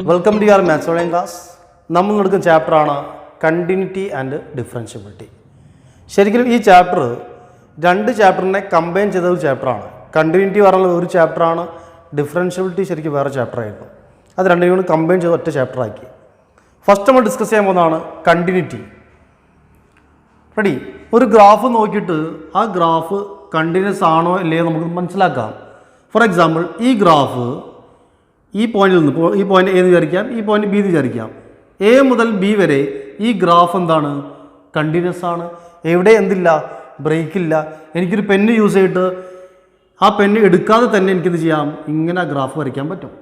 Welcome to your maths online class. നമ്മൾ എടുക്കുന്ന ചാപ്റ്ററാണ് കണ്ടിന്യൂറ്റി ആൻഡ് ഡിഫറൻഷ്യബിലിറ്റി. ശരിക്കും ഈ ചാപ്റ്റർ രണ്ട് ചാപ്റ്ററിനെ കമ്പൈൻ ചെയ്ത ഒരു ചാപ്റ്ററാണ്. കണ്ടിന്യൂറ്റി പറഞ്ഞുള്ള ഒരു ചാപ്റ്ററാണ്, ഡിഫറൻഷ്യബിലിറ്റി ശരിക്കും വേറെ ചാപ്റ്ററായിരുന്നു. അത് രണ്ടിനും കൂടി കമ്പൈൻ ചെയ്ത് ഒറ്റ ചാപ്റ്ററാക്കി. ഫസ്റ്റ് നമ്മൾ ഡിസ്കസ് ചെയ്യാൻ പോകുന്നതാണ് കണ്ടിന്യൂറ്റി. റെഡി? ഒരു ഗ്രാഫ് നോക്കിയിട്ട് ആ ഗ്രാഫ് കണ്ടിന്യൂസ് ആണോ ഇല്ലയോ നമുക്ക് മനസ്സിലാക്കാം. ഫോർ എക്സാമ്പിൾ, ഈ ഗ്രാഫ് ഈ പോയിന്റിൽ നിന്ന്, ഈ പോയിന്റ് എന്ന് വിചാരിക്കാം, ഈ പോയിന്റ് ബി എന്ന് വിചാരിക്കാം. എ മുതൽ ബി വരെ ഈ ഗ്രാഫ് എന്താണ്? കണ്ടിന്യൂസ് ആണ്. എവിടെ എന്തില്ല? ബ്രേക്ക് ഇല്ല. എനിക്കൊരു പെന്ന് യൂസ് ചെയ്തിട്ട് ആ പെന്ന് എടുക്കാതെ തന്നെ എനിക്കെന്ത് ചെയ്യാം? ഇങ്ങനെ ആ ഗ്രാഫ് വരയ്ക്കാൻ പറ്റും.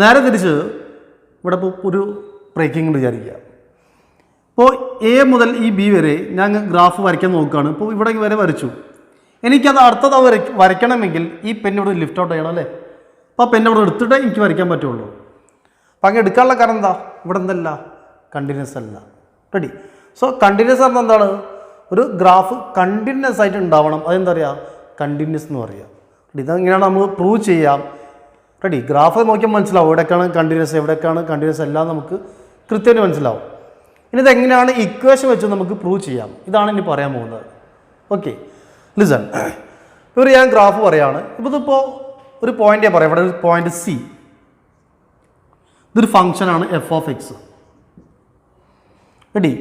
നേരെ തിരിച്ച് ഇവിടെ ഇപ്പോൾ ഒരു ബ്രേക്കിംഗ് എന്ന് വിചാരിക്കുക. ഇപ്പോൾ എ മുതൽ ഈ ബി വരെ ഞാൻ ഗ്രാഫ് വരയ്ക്കാൻ നോക്കുകയാണ്. ഇപ്പോൾ ഇവിടെ വരെ വരച്ചു. എനിക്കത് അടുത്തത് വരയ്ക്കണമെങ്കിൽ ഈ പെന്ന് ഇവിടെ ലിഫ്റ്റ് ഔട്ട് ചെയ്യണം, അല്ലേ? അപ്പോൾ ആ പെന്ന് ഇവിടെ എടുത്തിട്ടേ എനിക്ക് വരയ്ക്കാൻ പറ്റുള്ളൂ. അപ്പം അങ്ങനെ എടുക്കാനുള്ള കാരണം എന്താ? ഇവിടെ എന്തല്ല? കണ്ടിന്യൂസ് അല്ല. റെഡി? സോ കണ്ടിന്യൂസ് പറഞ്ഞാൽ എന്താണ്? ഒരു ഗ്രാഫ് കണ്ടിന്യൂസ് ആയിട്ട് ഉണ്ടാവണം. അതെന്താ പറയുക? കണ്ടിന്യൂസ് എന്ന് പറയുക. ഇതെങ്ങനെയാണ് നമ്മൾ പ്രൂവ് ചെയ്യാം? റെഡി? ഗ്രാഫ് നോക്കിയാൽ മനസ്സിലാവും എവിടേക്കാണ് കണ്ടിന്യൂസ്, എവിടേക്കാണ് കണ്ടിന്യൂസ് എല്ലാം നമുക്ക് കൃത്യമായിട്ട് മനസ്സിലാവും. ഇനി ഇതെങ്ങനെയാണ് ഇക്വേഷൻ വെച്ച് നമുക്ക് പ്രൂവ് ചെയ്യാം? ഇതാണ് ഇനി പറയാൻ പോകുന്നത്. Okay, listen. ഇപ്പോൾ ഞാൻ ഗ്രാഫ് പറയുകയാണ്. ഇതിപ്പോൾ ഒരു പോയിന്റ് പറയാം. ഇവിടെ ഒരു പോയിന്റ് സി. ഇതൊരു ഫംഗ്ഷനാണ് എഫ് ഓഫ് എക്സ്. റെഡി?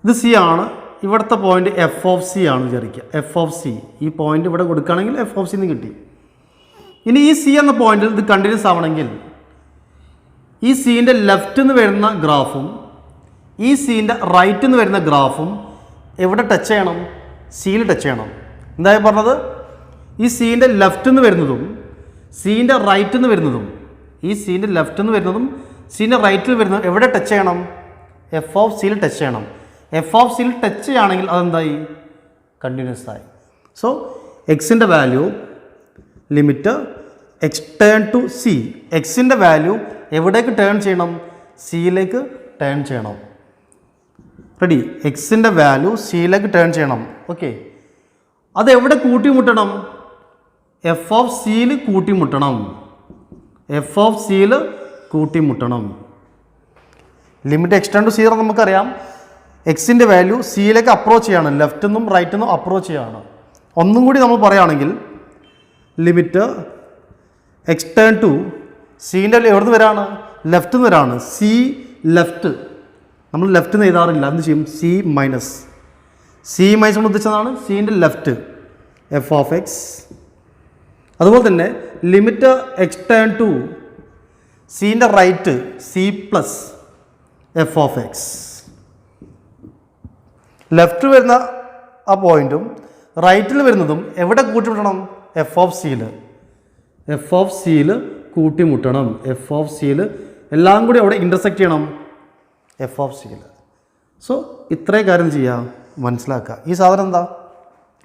ഇത് സി ആണ്. ഇവിടുത്തെ പോയിന്റ് എഫ് ഓഫ് സി ആണ് വിചാരിക്കുക. എഫ് ഓഫ് സി, ഈ പോയിന്റ് ഇവിടെ കൊടുക്കുകയാണെങ്കിൽ എഫ് ഓഫ് സി എന്ന് കിട്ടി. ഇനി ഈ സി എന്ന പോയിന്റിൽ ഇത് കണ്ടിന്യൂസ് ആവണമെങ്കിൽ ഈ സീൻ്റെ ലെഫ്റ്റ് നിന്ന് വരുന്ന ഗ്രാഫും ഈ സീൻ്റെ റൈറ്റ് നിന്ന് വരുന്ന ഗ്രാഫും എവിടെ ടച്ച് ചെയ്യണം? സിയിൽ ടച്ച് ചെയ്യണം. എന്തായി പറഞ്ഞത്? ഈ സീൻ്റെ ലെഫ്റ്റ് നിന്ന് വരുന്നതും സീൻ്റെ റൈറ്റ് നിന്ന് വരുന്നതും, ഈ സീൻ്റെ ലെഫ്റ്റ് നിന്ന് വരുന്നതും സീൻ്റെ റൈറ്റിൽ വരുന്നതും എവിടെ ടച്ച് ചെയ്യണം? എഫ് ഓഫ് സിയിൽ ടച്ച് ചെയ്യണം. എഫ് ഓഫ് സിയിൽ ടച്ച് ചെയ്യുകയാണെങ്കിൽ അതെന്തായി? കണ്ടിന്യൂസ് ആയി. സോ എക്സിൻ്റെ value limit x turn to c. എക്സിൻ്റെ വാല്യൂ എവിടേക്ക് ടേൺ ചെയ്യണം? സിയിലേക്ക് ടേൺ ചെയ്യണം. റെഡി? എക്സിൻ്റെ വാല്യൂ സിയിലേക്ക് ടേൺ ചെയ്യണം. ഓക്കെ, അതെവിടെ കൂട്ടിമുട്ടണം? എഫ് ഓഫ് സിയിൽ കൂട്ടിമുട്ടണം. എഫ് ഓഫ് സിയിൽ കൂട്ടിമുട്ടണം. Limit x turn to zero നമുക്കറിയാം. എക്സിൻ്റെ വാല്യൂ സിയിലേക്ക് അപ്രോച്ച് ചെയ്യാണ്, ലെഫ്റ്റ് നിന്നും റൈറ്റ് നിന്നും അപ്രോച്ച് ചെയ്യാണ്. ഒന്നും കൂടി നമ്മൾ പറയുകയാണെങ്കിൽ ലിമിറ്റ് എക്സ് ടേൺ ടു സീൻ്റെ എവിടെ നിന്ന് വരാണ്? ലെഫ്റ്റ് നിന്ന് വരാണ്. സി ലെഫ്റ്റ്, നമ്മൾ ലെഫ്റ്റ് നിന്ന് എഴുതാറില്ല. എന്ത് ചെയ്യും? C minus. സി മൈനസ് കൊണ്ട് ഉദ്ദേശിച്ചതാണ് സീൻ്റെ ലെഫ്റ്റ് എഫ് ഓഫ് എക്സ്. അതുപോലെ തന്നെ ലിമിറ്റ് എക്സ് ടേൺ ടു സീൻ്റെ right c plus f of x. Left വരുന്ന ആ പോയിന്റും റൈറ്റിൽ വരുന്നതും എവിടെ കൂട്ടിമുട്ടണം? എഫ് ഓഫ് സിയിൽ. എഫ് ഓഫ് സിയിൽ കൂട്ടിമുട്ടണം. എഫ് ഓഫ് സിയിൽ എല്ലാം കൂടി അവിടെ ഇൻ്റർസെക്റ്റ് ചെയ്യണം എഫ് ഓഫ് സിയിൽ. സോ ഇത്രയും കാര്യം ചെയ്യുക, മനസ്സിലാക്കുക. ഈ സാധനം എന്താ?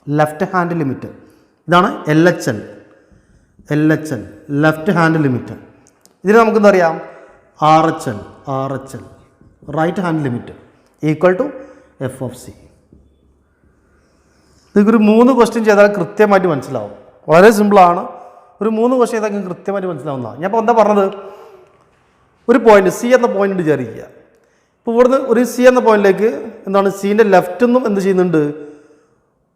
Left hand limit. ഇതാണ് L H L. L H L left hand limit. ഇതിന് നമുക്കെന്താ അറിയാം? R H L. R H L right hand limit equal to f of c. ഇതൊരു 3 ക്വസ്റ്റ്യൻ ചെയ്താൽ കൃത്യമായിട്ട് മനസ്സിലാവും. വളരെ സിമ്പിളാണ്. ഒരു 3 ക്വസ്റ്റ്യൻ ചെയ്താൽ കൃത്യമായിട്ട് മനസ്സിലാവുന്നതാണ്. ഞാൻ ഇപ്പോൾ എന്താ പറഞ്ഞത്? ഒരു പോയിന്റ് സി എന്ന പോയിന്റ് വിചാരിക്കുക. ഇപ്പോൾ ഇവിടുന്ന് ഒരു സി എന്ന പോയിന്റിലേക്ക് എന്താണ്? സീൻ്റെ ലെഫ്റ്റ് നിന്നും എന്ത് ചെയ്യുന്നുണ്ട്?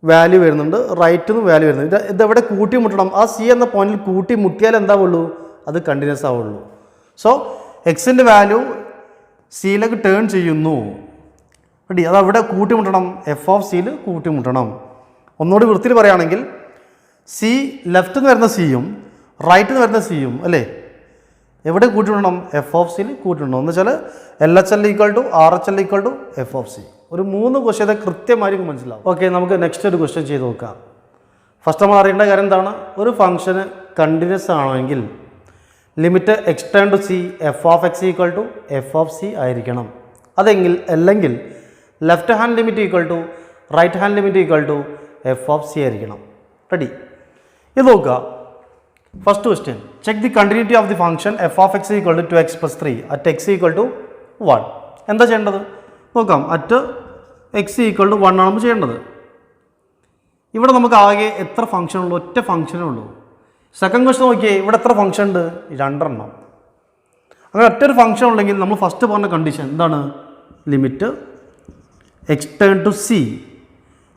വാല്യൂ വരുന്നുണ്ട്, റൈറ്റ് നിന്നും വാല്യൂ വരുന്നുണ്ട്. ഇതെവിടെ കൂട്ടിമുട്ടണം? ആ സി എന്ന പോയിന്റിൽ കൂട്ടിമുട്ടിയാൽ എന്താവുള്ളൂ? അത് കണ്ടിന്യൂസ് ആവുള്ളൂ. സോ എക്സിൻ്റെ വാല്യൂ സിയിലേക്ക് ടേൺ ചെയ്യുന്നു. റെഡി? അത് അവിടെ കൂട്ടിമുട്ടണം. എഫ് ഓഫ് സിയിൽ കൂട്ടിമുട്ടണം. ഒന്നുകൂടി വൃത്തിയിൽ പറയുകയാണെങ്കിൽ സി ലെഫ്റ്റ് നിന്ന് വരുന്ന സിയും റൈറ്റ് നിന്ന് വരുന്ന സിയും അല്ലേ എവിടെ കൂട്ടിമുട്ടണം? എഫ് ഓഫ് സിയിൽ കൂട്ടിമുട്ടണം. എന്ന് വെച്ചാൽ L H L equal to R H L equal to f of c. ഒരു 3 ക്വസ്റ്റ്യൻ കൃത്യമായിരിക്കും മനസ്സിലാവും. ഓക്കെ, നമുക്ക് നെക്സ്റ്റ് ഒരു ക്വസ്റ്റ്യൻ ചെയ്ത് നോക്കാം. ഫസ്റ്റ് നമ്മൾ അറിയേണ്ട കാര്യം എന്താണ്? ഒരു ഫംഗ്ഷന് കണ്ടിന്യൂസ് ആണെങ്കിൽ limit x turn to c f of x equal to f of c ആയിരിക്കണം. അല്ലെങ്കിൽ left hand limit equal to right hand limit equal to f of c ആയിരിക്കണം. റെഡി? ഇത് നോക്കുക. First question, check the continuity of the function f of x equal to 2x + 3 at x equal to 1. എന്താ ചെയ്യേണ്ടത്? നോക്കാം. At x equal to 1 ആണ് നമ്മൾ ചെയ്യേണ്ടത്. ഇവിടെ നമുക്ക് ആകെ എത്ര ഫംഗ്ഷൻ ഉള്ളൂ? ഒറ്റ ഫംഗ്ഷനേ ഉള്ളൂ. സെക്കൻഡ് ക്വസ്റ്റ്യൻ നോക്കിയേ, ഇവിടെ എത്ര ഫംഗ്ഷൻ ഉണ്ട്? 2 എണ്ണം. അങ്ങനെ ഒറ്റൊരു ഫംഗ്ഷൻ ഉണ്ടെങ്കിൽ നമ്മൾ ഫസ്റ്റ് പറഞ്ഞ കണ്ടീഷൻ എന്താണ്? Limit x turn to c.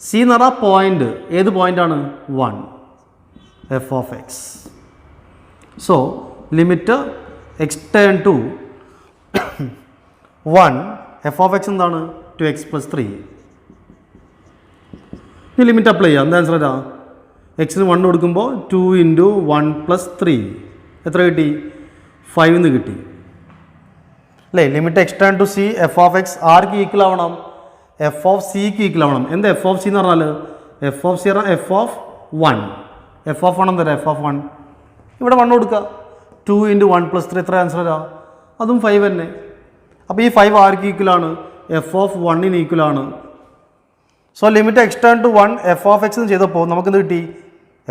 C എന്ന് പറഞ്ഞാൽ പോയിന്റ്. ഏത് പോയിൻ്റാണ്? 1 f of x. So limit x turn to 1 f of x എന്താണ്? 2x + 3. ഈ ലിമിറ്റ് അപ്ലൈ ചെയ്യാം. എന്താ ആൻസർ വരാ? എക്സിന് 1 കൊടുക്കുമ്പോൾ 2 × 1 + 3 എത്ര കിട്ടി? 5 എന്ന് കിട്ടി അല്ലേ? Limit x turn to c f of x ആർക്ക് ഈക്വൽ ആവണം? എഫ് ഓഫ് സിക്ക് ഈക്വൽ ആവണം. എന്താ എഫ് ഓഫ് സി എന്ന് പറഞ്ഞാൽ? എഫ് ഓഫ് സി പറഞ്ഞാൽ എഫ് ഓഫ് 1. എഫ് ഓഫ് 1 എന്താ? എഫ് ഓഫ് 1 ഇവിടെ 1 കൊടുക്കുക. 2 × 1 + 3 എത്ര ആൻസർ വരാം? അതും 5 തന്നെ. അപ്പോൾ ഈ 5 ആർക്ക് ഈക്വലാണ്? എഫ് ഓഫ് 1ന് ഈക്വലാണ്. So limit x turn to 1 f of x എന്ന് ചെയ്തപ്പോൾ നമുക്കെന്ത് കിട്ടി?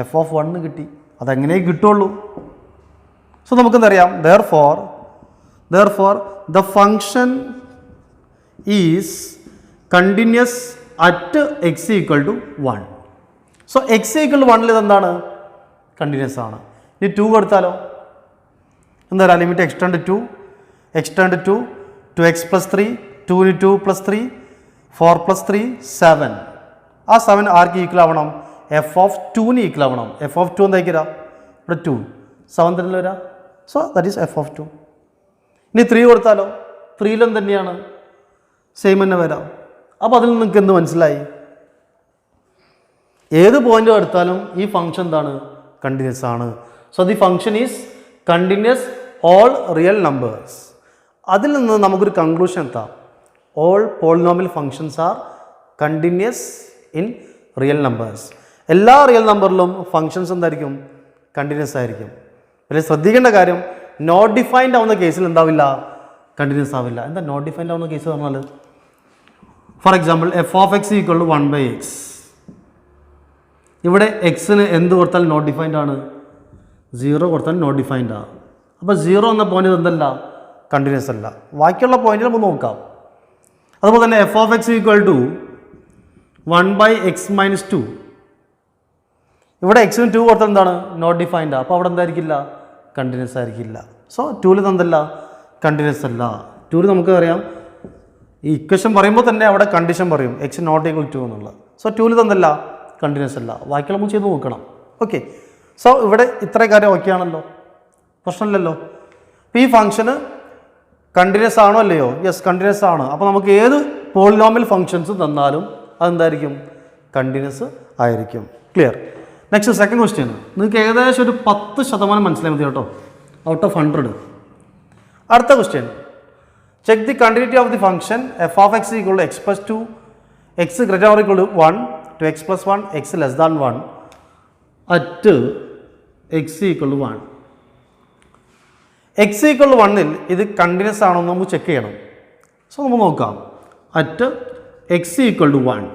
എഫ് ഓഫ് 1 കിട്ടി. അതെങ്ങനെ കിട്ടുള്ളൂ? സോ നമുക്കെന്തറിയാം? therefore the function is continuous at x = 1. So x = 1 ഇതെന്താണ്? കണ്ടിന്യൂസ് ആണ്. ഇനി 2 കൊടുത്താലോ? എന്താ പറയുക? Limit x turn to 2 2x + 3 2 × 2 + 3 4 + 3 7. ആ 7 ആർക്ക് ഈക്വൽ ആവണം? എഫ് ഓഫ് 2ന് ഈക്വൽ ആവണം. F of 2 എന്തായിക്കരാ? ഇവിടെ 2 7 തന്നെ വരാം. So that is F of 2. ഇനി 3 കൊടുത്താലോ? 3ലും തന്നെയാണ്, സെയിം തന്നെ വരാം. അപ്പോൾ അതിൽ നിങ്ങൾക്ക് എന്ത് മനസ്സിലായി? ഏത് പോയിന്റ് എടുത്താലും ഈ ഫംഗ്ഷൻ എന്താണ്? കണ്ടിന്യൂസ് ആണ്. So the function is continuous all real numbers. അതിൽ നിന്ന് നമുക്കൊരു കൺക്ലൂഷൻ എത്താം. All polynomial functions R continuous in real numbers. എല്ലാ റിയൽ നമ്പറിലും ഫംഗ്ഷൻസ് എന്തായിരിക്കും? കണ്ടിന്യൂസ് ആയിരിക്കും. പിന്നെ ശ്രദ്ധിക്കേണ്ട കാര്യം, നോട്ട് ഡിഫൈൻഡ് ആവുന്ന കേസിൽ എന്താവില്ല? കണ്ടിന്യൂസ് ആവില്ല. എന്താ നോട്ട് ഡിഫൈൻഡ് ആവുന്ന കേസ് പറഞ്ഞാൽ? For example f of x equal to 1/x. ഇവിടെ എക്സിന് എന്ത് കൊടുത്താൽ നോട്ട് ഡിഫൈൻഡ് ആണ്? 0 കൊടുത്താൽ നോട്ട് ഡിഫൈൻഡ് ആണ്. അപ്പോൾ 0 എന്ന പോയിന്റ് എന്തല്ല? കണ്ടിന്യൂസ് അല്ല. ബാക്കിയുള്ള പോയിന്റിൽ നമുക്ക് നോക്കാം. അതുപോലെ തന്നെ f of x equal to 1/x - 2. ഇവിടെ എക്സിന് 2 കൊടുത്താൽ എന്താണ്? Not defined. അപ്പോൾ അവിടെ എന്തായിരിക്കില്ല? കണ്ടിന്യൂസ് ആയിരിക്കില്ല. സോ 2ൽ എന്തല്ല? കണ്ടിന്യൂസ് അല്ല. 2ൽ നമുക്ക് അറിയാം, ഈ ഇക്വേഷൻ പറയുമ്പോൾ തന്നെ അവിടെ കണ്ടീഷൻ പറയും എക്സ് നോട്ട് ഈക്വൽ ടു എന്നുള്ളത്. സോ 2ൽ എന്തല്ല? കണ്ടിന്യൂസ് അല്ല. ബാക്കിയുള്ള നമുക്ക് ചെയ്ത് നോക്കണം. ഓക്കെ. സോ ഇവിടെ ഇത്രയും കാര്യം ഓക്കെ ആണല്ലോ, പ്രശ്നമില്ലല്ലോ. അപ്പോൾ ഈ ഫംഗ്ഷന് കണ്ടിന്യൂസ് ആണോ അല്ലയോ? യെസ്, കണ്ടിന്യൂസ് ആണ്. അപ്പോൾ നമുക്ക് ഏത് പോളിനോമിയൽ ഫംഗ്ഷൻസ് തന്നാലും അതെന്തായിരിക്കും? കണ്ടിന്യൂസ് ആയിരിക്കും. ക്ലിയർ? Next second question. നിങ്ങൾക്ക് ഏകദേശം ഒരു 10% മനസ്സിലായി മതി കേട്ടോ, ഔട്ട് ഓഫ് 100. അടുത്ത question, check the continuity of the function f of x equal to x plus 2 x greater or equal to 1 two x plus 1 x less than 1 at x equal to 1. X equal to 1ൽ ഇത് continuous ആണോ എന്ന് നമുക്ക് check ചെയ്യണം. So നമുക്ക് നോക്കാം. At x equal to 1.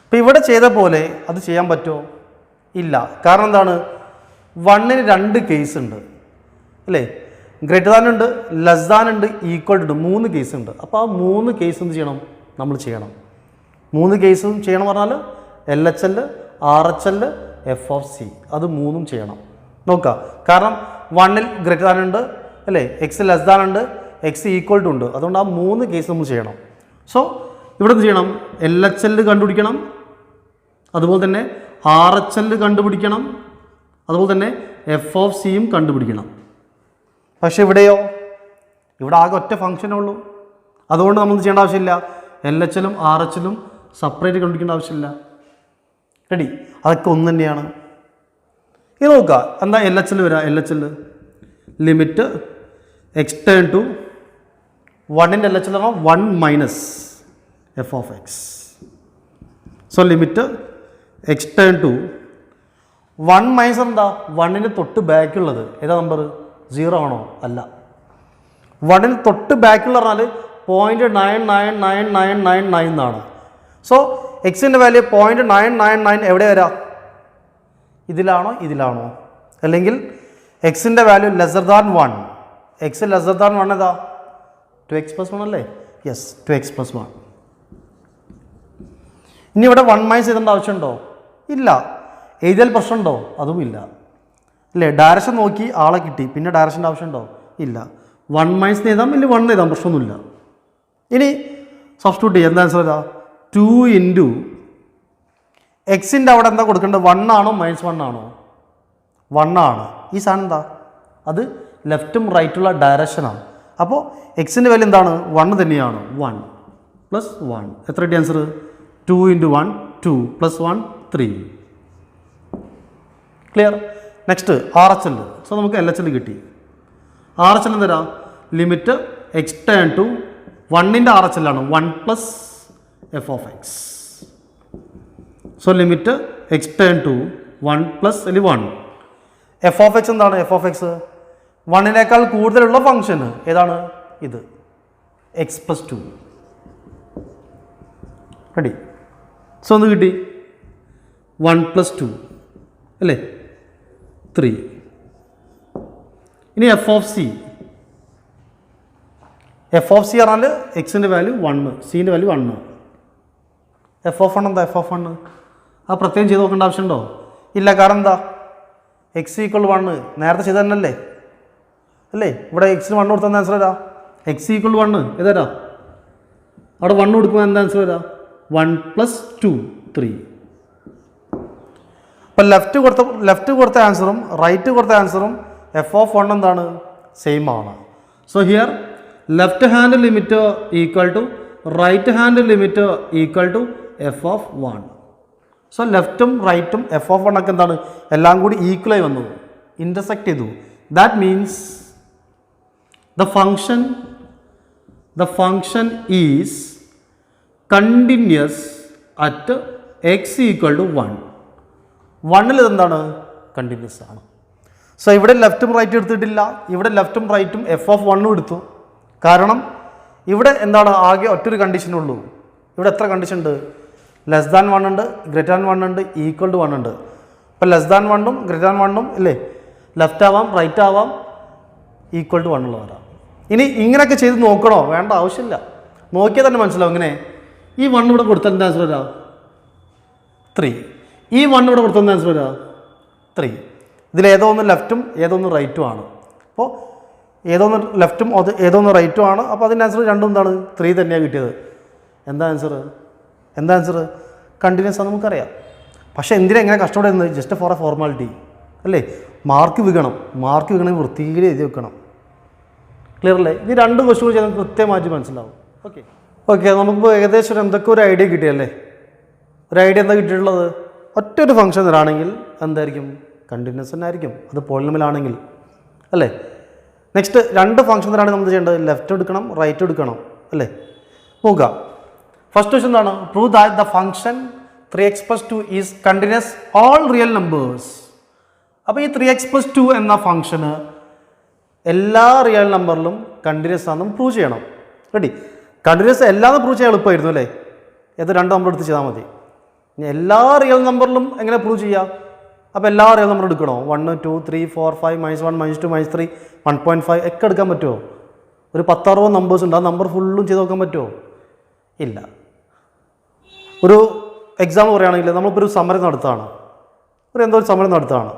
അപ്പോൾ ഇവിടെ ചെയ്ത പോലെ അത് ചെയ്യാൻ പറ്റുമോ? ഇല്ല. കാരണം എന്താണ്? 1ന് 2 കേസ് ഉണ്ട് അല്ലേ? ഗ്രേറ്റർ ദാൻ ഉണ്ട്, ലെസ് ദാൻ ഉണ്ട്, ഈക്വൽ ഉണ്ട്. 3 കേസ് ഉണ്ട്. അപ്പോൾ ആ 3 കേസ് എന്ത് ചെയ്യണം? നമ്മൾ ചെയ്യണം. 3 കേസും ചെയ്യണം പറഞ്ഞാൽ LHL, RHL, F of C, അത് 3ഉം ചെയ്യണം. നോക്കുക. കാരണം 1ൽ ഗ്രേറ്റർ ദാൻ ഉണ്ട് അല്ലേ? എക്സ് ലെസ് ദാൻ ഉണ്ട്, എക്സ് ഈക്വൽ ടു ഉണ്ട്. അതുകൊണ്ട് ആ 3 കേസ് നമ്മൾ ചെയ്യണം. സോ ഇവിടെ എന്ത് ചെയ്യണം? LHL കണ്ടുപിടിക്കണം, അതുപോലെ തന്നെ RHL കണ്ടുപിടിക്കണം, അതുപോലെ തന്നെ എഫ് ഓഫ് സിയും കണ്ടുപിടിക്കണം. പക്ഷേ ഇവിടെയോ? ഇവിടെ ആകെ ഒറ്റ ഫംഗ്ഷനേ ഉള്ളൂ. അതുകൊണ്ട് നമ്മൾ ചെയ്യേണ്ട ആവശ്യമില്ല. LHLും RHLും സെപ്പറേറ്റ് കണ്ടുപിടിക്കേണ്ട ആവശ്യമില്ല. റെഡി? അതൊക്കെ ഒന്ന് തന്നെയാണ്. ഇത് നോക്കുക. എന്താ LHL വരിക? LHL limit x turn to 1ൻ്റെ LHL പറഞ്ഞാൽ 1 minus f of x. So limit x turn to 1 minus എന്താ? 1ന് തൊട്ട് ബാക്കുള്ളത് ഏതാ നമ്പർ? 0 ആണോ? അല്ല. 1ന് തൊട്ട് ബാക്കുള്ള പറഞ്ഞാൽ 0.99999 എന്നാണ്. സോ എക്സിൻ്റെ വാല്യൂ 0.999 എവിടെ വരാം? ഇതിലാണോ ഇതിലാണോ? അല്ലെങ്കിൽ എക്സിൻ്റെ value lesser than 1. X lesser than 1 ഏതാ? 2x + 1 അല്ലേ? Yes, 2x + 1. ഇനി ഇവിടെ 1 മൈനസ് ചെയ്തേണ്ട ആവശ്യമുണ്ടോ? ഇല്ല. എഴുതിയാൽ പ്രശ്നമുണ്ടോ? അതും ഇല്ല അല്ലേ? ഡയറക്ഷൻ നോക്കി ആളെ കിട്ടി, പിന്നെ ഡയറക്ഷൻ്റെ ആവശ്യമുണ്ടോ? ഇല്ല. 1 മൈനസ് എഴുതാം, ഇല്ല 1 എഴുതാം, പ്രശ്നമൊന്നുമില്ല. ഇനി സബ്സ്റ്റിറ്റ്യൂട്ട് ചെയ്യാം. എന്താ ആൻസർ വരാ? 2 ഇൻറ്റു എക്സിൻ്റെ അവിടെ എന്താ കൊടുക്കേണ്ടത്? 1 ആണോ -1 ആണോ? 1 ആണ്. ഈ സാധനം എന്താ? അത് ലെഫ്റ്റും റൈറ്റുള്ള ഡയറക്ഷനാണ്. അപ്പോൾ എക്സിൻ്റെ വാല്യൂ എന്താണ്? 1 തന്നെയാണ്. 1 + 1 എത്ര കിട്ടി answer? 2 into 1 2 + 1 3. Clear? Next RHL. So നമുക്ക് LHL കിട്ടി. RHL എന്തരാ? ലിമിറ്റ് എക്സ്റ്റേൺ ടു 1ൻ്റെ RHL ആണ് 1 + f(x). So limit extern to 1 + 1. f(x) എന്താണ്? f(x) 1നേക്കാൾ കൂടുതലുള്ള ഫംഗ്ഷൻ ഏതാണ്? ഇത് x + 2. റെഡി? സോ ഒന്ന് കിട്ടി 1 + 2 അല്ലേ? 3. ഇനി f(c). f(c) പറഞ്ഞാൽ എക്സിൻ്റെ വാല്യൂ 1, സിൻ്റെ വാല്യൂ 1. f(1) എന്താ? f(1) ആ പ്രത്യേകം ചെയ്ത് നോക്കേണ്ട ആവശ്യമുണ്ടോ? ഇല്ല. കാരണം എന്താ? x = 1 നേരത്തെ ചെയ്ത് തന്നെയല്ലേ അല്ലേ? ഇവിടെ എക്സിന് 1 കൊടുത്താൽ ആൻസർ വരാം x = 1. ഏതാ? അവിടെ 1 കൊടുക്കുമ്പോൾ എന്താ ആൻസർ വരാം? 1 + 2 3. അപ്പം ലെഫ്റ്റ് കൊടുത്ത ആൻസറും റൈറ്റ് കൊടുത്ത ആൻസറും f(1) എന്താണ്? സെയിം ആണ്. So here left hand limit equal to right hand limit equal to f(1). So ലെഫ്റ്റും റൈറ്റും f(1) ഒക്കെ എന്താണ്? എല്ലാം കൂടി ഈക്വലായി വന്നു, ഇൻ്റർസെക്റ്റ് ചെയ്തു. That means the function is continuous at x = 1. 1ൽ ഇതെന്താണ്? കണ്ടിന്യൂസ് ആണ്. സോ ഇവിടെ ലെഫ്റ്റും റൈറ്റും എടുത്തിട്ടില്ല, ഇവിടെ ലെഫ്റ്റും റൈറ്റും f(1) എടുത്തു. കാരണം ഇവിടെ എന്താണ്? ആകെ ഒറ്റൊരു കണ്ടീഷനുള്ളൂ. ഇവിടെ എത്ര കണ്ടീഷൻ ഉണ്ട്? <1 ഉണ്ട്, <1 ഉണ്ട്, =1 ഉണ്ട്. അപ്പോൾ <1ഉം <1ഉം ഇല്ലേ? ലെഫ്റ്റ് ആവാം, റൈറ്റ് ആവാം, =1 ഉള്ളവരാണ്. ഇനി ഇങ്ങനെയൊക്കെ ചെയ്ത് നോക്കണോ? വേണ്ട, ആവശ്യമില്ല. നോക്കിയാൽ തന്നെ മനസ്സിലാവും. ഇങ്ങനെ ഈ 1 ഇവിടെ കൊടുത്താൽ എന്താ ആൻസർ വരാം? 3. ഈ 1 ഇവിടെ കൊടുത്താൽ എന്താ ആൻസർ വരാം? 3. ഇതിലേതോ ഒന്ന് ലെഫ്റ്റും ഏതൊന്ന് റൈറ്റും ആണ്. അപ്പോൾ ഏതൊന്ന് ലെഫ്റ്റും ഏതൊന്ന് റൈറ്റും ആണ്. അപ്പോൾ അതിൻ്റെ ആൻസർ രണ്ടും എന്താണ്? 3 തന്നെയാണ് കിട്ടിയത്. എന്താ ആൻസർ? കണ്ടിന്യൂസ് ആണ് നമുക്കറിയാം. പക്ഷേ എന്തിനാ എങ്ങനെ കഷ്ടപ്പെടുന്നത്? ജസ്റ്റ് ഫോർ എ ഫോർമാലിറ്റി അല്ലേ? മാർക്ക് വിൽക്കണമെങ്കിൽ വൃത്തിയിൽ എഴുതി വെക്കണം. ക്ലിയർ അല്ലേ? ഈ 2 ക്വസ്റ്റ്യൻ ചെയ്താൽ കൃത്യമായിട്ട് മനസ്സിലാവും. ഓക്കെ നമുക്കിപ്പോൾ ഏകദേശം എന്തൊക്കെ ഒരു ഐഡിയ കിട്ടിയല്ലേ? ഒരു ഐഡിയ എന്താ കിട്ടിയിട്ടുള്ളത്? ഒറ്റൊരു ഫംഗ്ഷൻ തരാണെങ്കിൽ എന്തായിരിക്കും? കണ്ടിന്യൂസ് തന്നെ ആയിരിക്കും. അത് പോളിനോമിയലാണെങ്കിൽ അല്ലേ? നെക്സ്റ്റ് 2 ഫംഗ്ഷൻ തരാണെങ്കിൽ നമ്മൾ ചെയ്യേണ്ടത് ലെഫ്റ്റ് എടുക്കണം, റൈറ്റ് എടുക്കണം അല്ലേ? നോക്കുക. ഫസ്റ്റ് ക്വസ്റ്റ്യൻ എന്താണ്? Prove that the function 3x + 2 is continuous all real numbers. അപ്പോൾ ഈ 3x + 2 എന്ന ഫംഗ്ഷന് എല്ലാ റിയൽ നമ്പറിലും കണ്ടിന്യൂസ് ആണെന്ന് പ്രൂവ് ചെയ്യണം. റെഡി? കണ്ടിന്യൂസ് എല്ലാതും പ്രൂവ് ചെയ്യാൻ എളുപ്പമായിരുന്നു അല്ലേ? ഏത് 2 നമ്പർ എടുത്ത് ചെയ്താൽ മതി. ഇനി എല്ലാ റിയൽ നമ്പറിലും എങ്ങനെ പ്രൂവ് ചെയ്യുക? അപ്പോൾ എല്ലാ റിയൽ നമ്പർ എടുക്കണോ? 1 2 3 4 5 -1 -2 -3 1.5 ഒക്കെ എടുക്കാൻ പറ്റുമോ? ഒരു 10-60 നമ്പേഴ്സ് ഉണ്ട്. ആ നമ്പർ ഫുള്ളും ചെയ്ത് നോക്കാൻ പറ്റുമോ? ഇല്ല. ഒരു എക്സാമ്പിൾ പറയുകയാണെങ്കിൽ നമ്മളിപ്പോൾ ഒരു സമരം നടത്തുകയാണ്. ഒരു സമരം നടത്തുകയാണ്.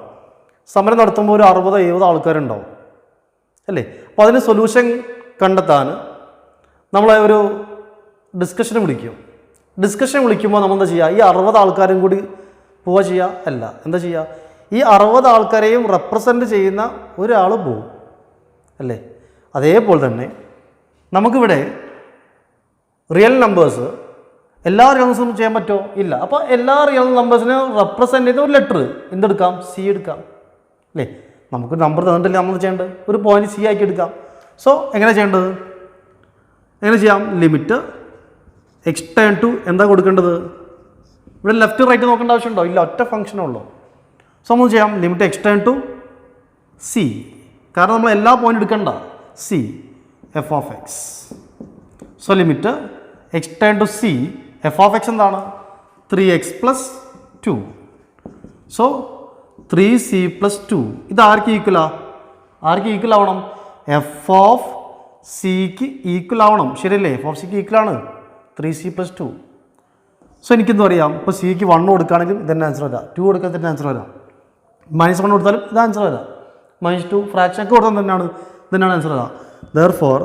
സമരം നടത്തുമ്പോൾ ഒരു 60-70 ആൾക്കാരുണ്ടാവും അല്ലേ? അപ്പോൾ അതിന് സൊല്യൂഷൻ കണ്ടെത്താൻ നമ്മളെ ഒരു ഡിസ്കഷൻ വിളിക്കുമ്പോൾ നമ്മൾ എന്താ ചെയ്യുക? ഈ 60 ആൾക്കാരും കൂടി പോവുക ചെയ്യുക? അല്ല. എന്താ ചെയ്യുക? ഈ 60 ആൾക്കാരെയും റെപ്രസെൻറ്റ് ചെയ്യുന്ന ഒരാൾ പോവും അല്ലേ? അതേപോലെ തന്നെ നമുക്കിവിടെ റിയൽ നമ്പേഴ്സ് എല്ലാ റിയൽ നമ്പേഴ്സും ചെയ്യാൻ പറ്റുമോ? ഇല്ല. അപ്പോൾ എല്ലാ റിയൽ നമ്പേഴ്സിനെ റെപ്രസെൻറ്റ് ചെയ്ത ഒരു ലെറ്റർ എന്തെടുക്കാം? സി എടുക്കാം അല്ലേ? നമുക്ക് നമ്പർ തന്നിട്ടില്ല, നമ്മൾ ചെയ്യേണ്ടത് ഒരു പോയിന്റ് സി ആക്കി എടുക്കാം. സോ എങ്ങനെ ചെയ്യേണ്ടത്? എങ്ങനെ ചെയ്യാം? ലിമിറ്റ് എക്സ്റ്റേൺ ടു എന്താ കൊടുക്കേണ്ടത്? ഇവിടെ ലെഫ്റ്റ് റൈറ്റ് നോക്കേണ്ട ആവശ്യമുണ്ടോ? ഇല്ല, ഒറ്റ ഫംഗ്ഷനേ ഉള്ളൂ. സോ നമ്മൾ ചെയ്യാം ലിമിറ്റ് എക്സ്റ്റേൺ ടു സി. കാരണം നമ്മൾ എല്ലാ പോയിന്റ് എടുക്കണ്ട. C f(x). So limit extern to c. f(x) എന്താണ്? 3x + 2. സോ 3c + 2 ഇത് ആർക്ക് ഈക്വൽ ആവണം? f(c)ക്ക് ഈക്വൽ ആവണം. ശരിയല്ലേ? f(c)ക്ക് ഈക്വൽ ആണ് 3c + 2. സോ എനിക്കെന്ത് പറയാം? ഇപ്പോൾ സിക്ക് 1 കൊടുക്കുകയാണെങ്കിൽ ഇതന്നെ ആൻസർ വരാം. 2 കൊടുക്കാൻ തന്നെ ആൻസർ വരാം. -1 കൊടുത്താലും ഇത് ആൻസർ വരാം. -2 ഫ്രാക്ഷൻ ഒക്കെ കൊടുത്താൽ തന്നെയാണ് ഇതിനാണ് ആൻസർ അതാ. Therefore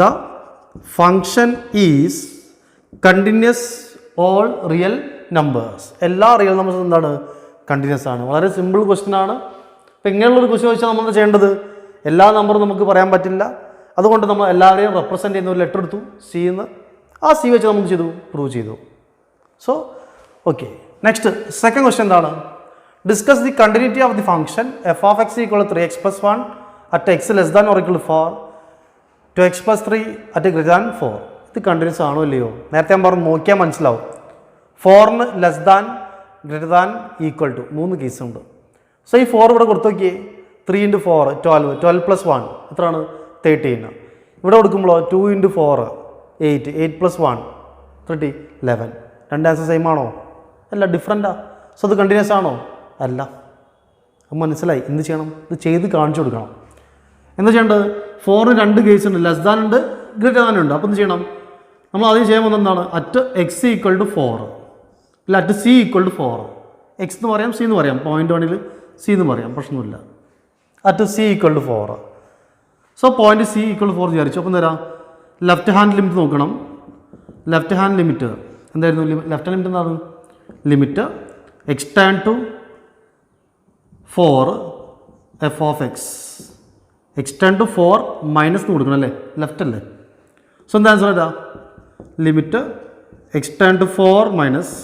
the function is continuous all real numbers. എല്ലാ റിയൽ നമ്പേഴ്സും എന്താണ്? കണ്ടിന്യൂസ് ആണ്. വളരെ സിമ്പിൾ ക്വസ്റ്റ്യൻ ആണ്. ഇപ്പം ഇങ്ങനെയുള്ളൊരു ക്വസ്റ്റ്യൻ ചോദിച്ചാൽ നമ്മൾ ചെയ്യേണ്ടത് എല്ലാ നമ്പറും നമുക്ക് പറയാൻ പറ്റില്ല. അതുകൊണ്ട് നമ്മൾ എല്ലാവരെയും റെപ്രസെൻറ്റ് ചെയ്യുന്ന ഒരു ലെറ്റർ എടുത്തു, സി എന്ന്. ആ സി വെച്ച് നമുക്ക് ചെയ്തു, പ്രൂവ് ചെയ്തു. So okay, next second question എന്താണ്? Discuss the continuity of the function f of x equal 3x + 1 at x less than or equal 4 two x + 3 at greater than 4. ഇത് continuous ആണോ അല്ലയോ? നേരത്തെ ഞാൻ പറഞ്ഞു നോക്കിയാൽ മനസ്സിലാവും. 4ന് less than, greater than, equal to 3 കേസുണ്ട്. സോ ഈ 4 ഇവിടെ കൊടുത്തു നോക്കിയേ. 3 × 4 12, 12 + 1 എത്രയാണ്? 13. ഇവിടെ കൊടുക്കുമ്പോഴോ 2 × 4 8, 8 + 1 30, 11. രണ്ട് ആൻസർ സെയിം ആണോ? അല്ല, ഡിഫറൻറ്റാ. സോ അത് കണ്ടിന്യൂസ് ആണോ? അല്ല. അപ്പം മനസ്സിലായി. എന്ത് ചെയ്യണം? ഇത് ചെയ്ത് കാണിച്ചു കൊടുക്കണം. എന്താ ചെയ്യേണ്ടത്? 4 2 കേസ് ഉണ്ട്, ലെസ് ദാൻ ഉണ്ട്, ഗ്രേറ്റർ ദാൻ ഉണ്ട്. അപ്പോൾ എന്ത് ചെയ്യണം? നമ്മൾ ആദ്യം ചെയ്യാൻ പോകുന്നത് എന്താണ്? അറ്റ് എക്സ് ഈക്വൽ ടു 4 അല്ല at c equal to 4. X എന്ന് പറയാം, സി എന്ന് പറയാം. പോയിന്റ് 1 സി എന്ന് പറയാം, പ്രശ്നമില്ല. At c equal to 4. So point c equal to 4 വിചാരിച്ചു. അപ്പം തരാം ലെഫ്റ്റ് ഹാൻഡ് ലിമിറ്റ് നോക്കണം. ലെഫ്റ്റ് ഹാൻഡ് ലിമിറ്റ് എന്തായിരുന്നു? ലെഫ്റ്റ് ഹാൻഡ് ലിമിറ്റ് എന്താണ്? Limit x tends to 4 f of x. X tends to 4 minus കൊടുക്കണം അല്ലേ? ലെഫ്റ്റ് അല്ലേ? സോ എന്താ ആൻസർ വരാ? Limit x tends to 4 minus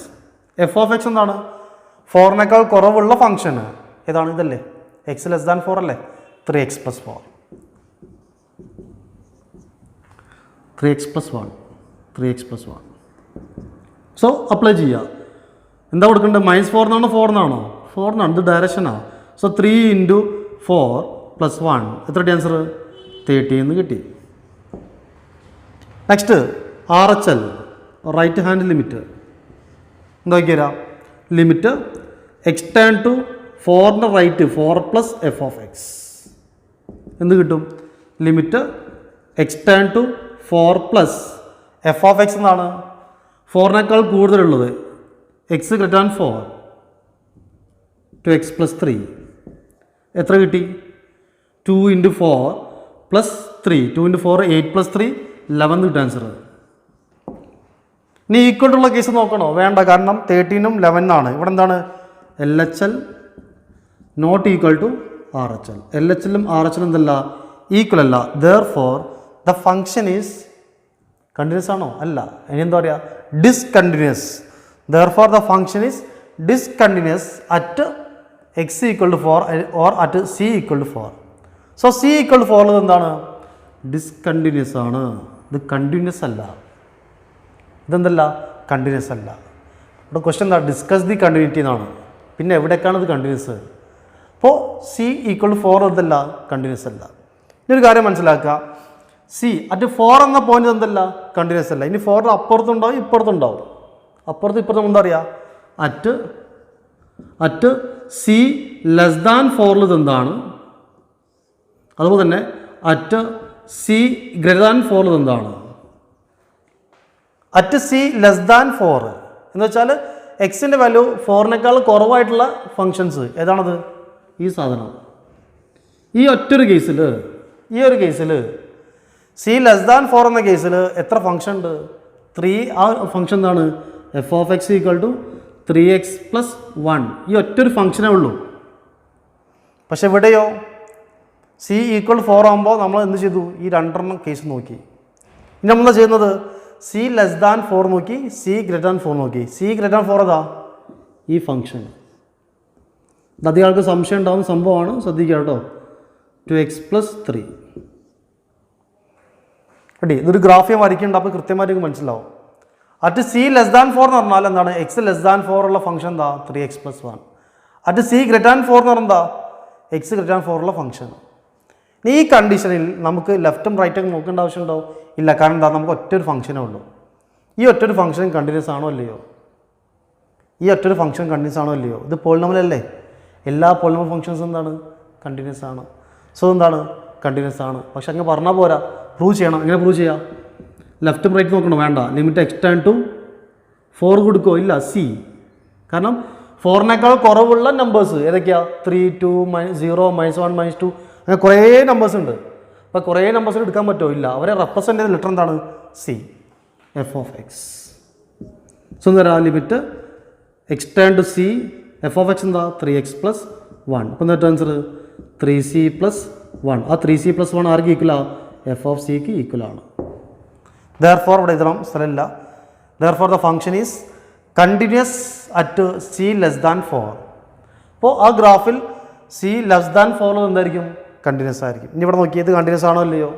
f of x എന്താണ്? 4നേക്കാൾ കുറവുള്ള ഫംഗ്ഷന് ഏതാണ്? ഇതല്ലേ? എക്സ് ലെസ് ദാൻ 4 അല്ലേ? 3x + 4. 3x + 1 3x + 1. So apply ചെയ്യുക. എന്താ കൊടുക്കേണ്ടത്? -4 എന്നാണോ 4 എന്നാണോ? 4 എന്നാണ്. ഇത് ഡയറക്ഷനാണ്. സോ 3 × 4 + 1 എത്ര ആൻസർ? 30 എന്ന് കിട്ടി. Next RHL right hand limit എന്താ വയ്ക്കുക? ലിമിറ്റ് എക്സ് ടാൻ ടു 4ൻ്റെ റൈറ്റ് 4 + എഫ് ഓഫ് എക്സ് എന്ത് കിട്ടും? Limit x tends to 4 + f of x എന്നാണ് 4നേക്കാൾ കൂടുതലുള്ളത്. X greater than 4 two x + 3 എത്ര കിട്ടി? 2 × 4 + 3 2 × 4 8 + 3 11 കിട്ടും ആൻസർ. ഇനി ഈക്വൽ ഉള്ള കേസ് നോക്കണോ? വേണ്ട, കാരണം 13ഉം 11 ഇവിടെ എന്താണ്? LHL not equal to RHL. LHLും RHLും എന്തല്ല? ഈക്വൽ അല്ല. Therefore the function is continuous ആണോ? അല്ല. ഇനി എന്താ പറയുക? Discontinuous. Therefore the function is discontinuous at x equal to 4 or at c equal to 4. So c equal to 4 എന്താണ്? ഡിസ്കണ്ടിന്യൂസ് ആണ്. ഇത് കണ്ടിന്യൂസ് അല്ല. ഇതെന്തല്ല? കണ്ടിന്യൂസ് അല്ല. ഇവിടെ ക്വസ്റ്റ്യൻ എന്താ? ഡിസ്കസ് ദി കണ്ടിന്യൂറ്റി എന്നാണ്. പിന്നെ എവിടേക്കാണ് ഇത് കണ്ടിന്യൂസ്? അപ്പോൾ സി ഈക്വൽ ടു 4 എന്തല്ല? കണ്ടിന്യൂസ് അല്ല. ഇനി ഒരു കാര്യം മനസ്സിലാക്കുക. സി അറ്റ് 4 എന്ന പോയിന്റ് എന്തല്ല? കണ്ടിന്യൂസ് അല്ല. ഇനി 4 അപ്പുറത്തുണ്ടാവും, ഇപ്പുറത്തുണ്ടാവും. അപ്പുറത്തും ഇപ്പുറത്തും എന്താ പറയുക? അറ്റ് സി ലെസ് ദാൻ 4 ഇതെന്താണ്? അതുപോലെ തന്നെ അറ്റ് സി ഗ്രേറ്റർ ദാൻ 4 ഇതെന്താണ്? അറ്റ് സി ലെസ് ദാൻ 4 എന്ന് വെച്ചാൽ എക്സിൻ്റെ വാല്യൂ 4നേക്കാൾ കുറവായിട്ടുള്ള ഫങ്ഷൻസ് ഏതാണത്? ഈ സാധനം. ഈ ഒരു കേസിൽ സി ലെസ് ദാൻ 4 എന്ന കേസിൽ എത്ര ഫംഗ്ഷൻ ഉണ്ട്? 3. ആ ഫംഗ്ഷൻ എന്താണ്? F of x equal to 3x + 1. ഈ ഒറ്റൊരു ഫംഗ്ഷനേ ഉള്ളൂ. പക്ഷെ ഇവിടെയോ സി ഈക്വൽ 4 ആകുമ്പോൾ നമ്മൾ എന്ത് ചെയ്തു? ഈ 2 കേസ് നോക്കി. ഇനി നമ്മൾ ചെയ്യുന്നത് സി ലെസ് ദാൻ 4 നോക്കി, സി ഗ്രേറ്റർ ദാൻ 4 നോക്കി. സി ഗ്രേറ്റർ ദാൻ 4 ഏതാ? ഈ ഫംഗ്ഷൻ. അധികം ആൾക്ക് സംശയം ഉണ്ടാകുന്ന സംഭവമാണ്, ശ്രദ്ധിക്കുക കേട്ടോ. 2x + 3 ready. ഇതൊരു ഗ്രാഫ് ഞാൻ വരയ്ക്കുന്നുണ്ട്, അപ്പോൾ കൃത്യമായിട്ട് മനസ്സിലാവും. അറ്റ് സി ലെസ് ദാൻ 4 എന്ന് പറഞ്ഞാൽ എന്താണ്? എക്സ് ലെസ് ദാൻ 4 ഉള്ള ഫംഗ്ഷൻ എന്താ? 3x + 1. At C greater than 4 എന്ന് പറഞ്ഞാൽ എന്താ? എക്സ് ഗ്രേറ്റർ ദാൻ 4 ഉള്ള ഫംഗ്ഷൻ. ഈ കണ്ടീഷനിൽ നമുക്ക് ലെഫ്റ്റും റൈറ്റും നോക്കേണ്ട ആവശ്യമുണ്ടോ? ഇല്ല. കാരണം എന്താ? നമുക്ക് ഒറ്റൊരു ഫംഗ്ഷനേ ഉള്ളൂ. ഈ ഒറ്റൊരു ഫംഗ്ഷൻ കണ്ടിന്യൂസ് ആണോ അല്ലയോ? ഇത് പോളിനോമിയൽ അല്ലേ? എല്ലാ പോളിനോമിയൽ ഫംഗ്ഷൻസും എന്താണ്? കണ്ടിന്യൂസ് ആണ്. സോ എന്താണ്? കണ്ടിന്യൂസ് ആണ്. പക്ഷെ അങ്ങ് പറഞ്ഞാൽ പോരാ, പ്രൂവ് ചെയ്യണം. എങ്ങനെ പ്രൂവ് ചെയ്യാം? ലെഫ്റ്റും റൈറ്റ് നോക്കണം. വേണ്ട. ലിമിറ്റ് എക്സ് ടാൻ ടു 4 കൊടുക്കുമോ? ഇല്ല, സി. കാരണം 4നേക്കാൾ കുറവുള്ള നമ്പേഴ്സ് ഏതൊക്കെയാണ്? 3, 2, 0, -1, -2 അങ്ങനെ കുറേ നമ്പേഴ്സ് ഉണ്ട്. അപ്പോൾ ഇപ്പോൾ കുറേ നമ്പേഴ്സിൽ എടുക്കാൻ പറ്റുമോ? ഇല്ല. അവരെ റെപ്രസെൻ്റ് ചെയ്ത ലെറ്റർ എന്താണ്? C. F of x. So എന്താ limit x turn to c. F of x എന്താ? 3x + 1. അപ്പോൾ എന്താ ആൻസർ? 3c + 1. ആ 3c + 1 ആർക്ക് ഈക്വലാണ്? എഫ് ഓഫ് സിക്ക് ഈക്വലാണ്. ദെയർഫോർ ഇവിടെ എഴുതണം, സ്ഥലമില്ല. Therefore the function is continuous at c <4. അപ്പോൾ ആ ഗ്രാഫിൽ c <4 എന്തായിരിക്കും? കണ്ടിന്യൂസ് ആയിരിക്കും. ഇനി ഇവിടെ നോക്കി ഇത് കണ്ടിന്യൂസ് ആണോ അല്ലയോ?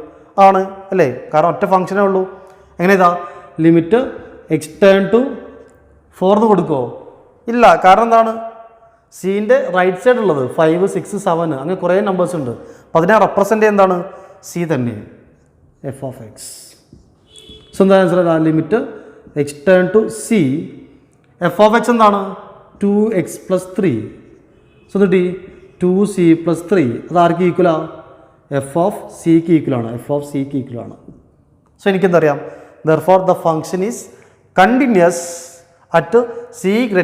ആണ് അല്ലേ? കാരണം ഒറ്റ ഫംഗ്ഷനേ ഉള്ളൂ. എങ്ങനെ ഇതാ ലിമിറ്റ് എക്സ് ടേൺ ടു 4 എന്ന് കൊടുക്കുമോ? ഇല്ല. കാരണം എന്താണ്? സീൻ്റെ റൈറ്റ് സൈഡ് ഉള്ളത് 5, 6, 7 അങ്ങനെ കുറേ നമ്പേഴ്സ് ഉണ്ട്. അപ്പോൾ അതിനെ റെപ്രസെൻ്റ് എന്താണ്? സി തന്നെ, എഫ് ഓഫ് എക്സ്. സോ എന്താ answer? Limit x turn to c. F of x എന്താണ്? 2x + 3. സോ എന്നിട്ട് 2c + 3 അത് ആർക്ക് ഈക്വലാണ്? എഫ് ഓഫ് സിക്ക് ഈക്വലാണ്. എഫ് ഓഫ് സിക്ക് ഈക്വലാണ്. സോ എനിക്കെന്തറിയാം? Therefore the function is continuous at c >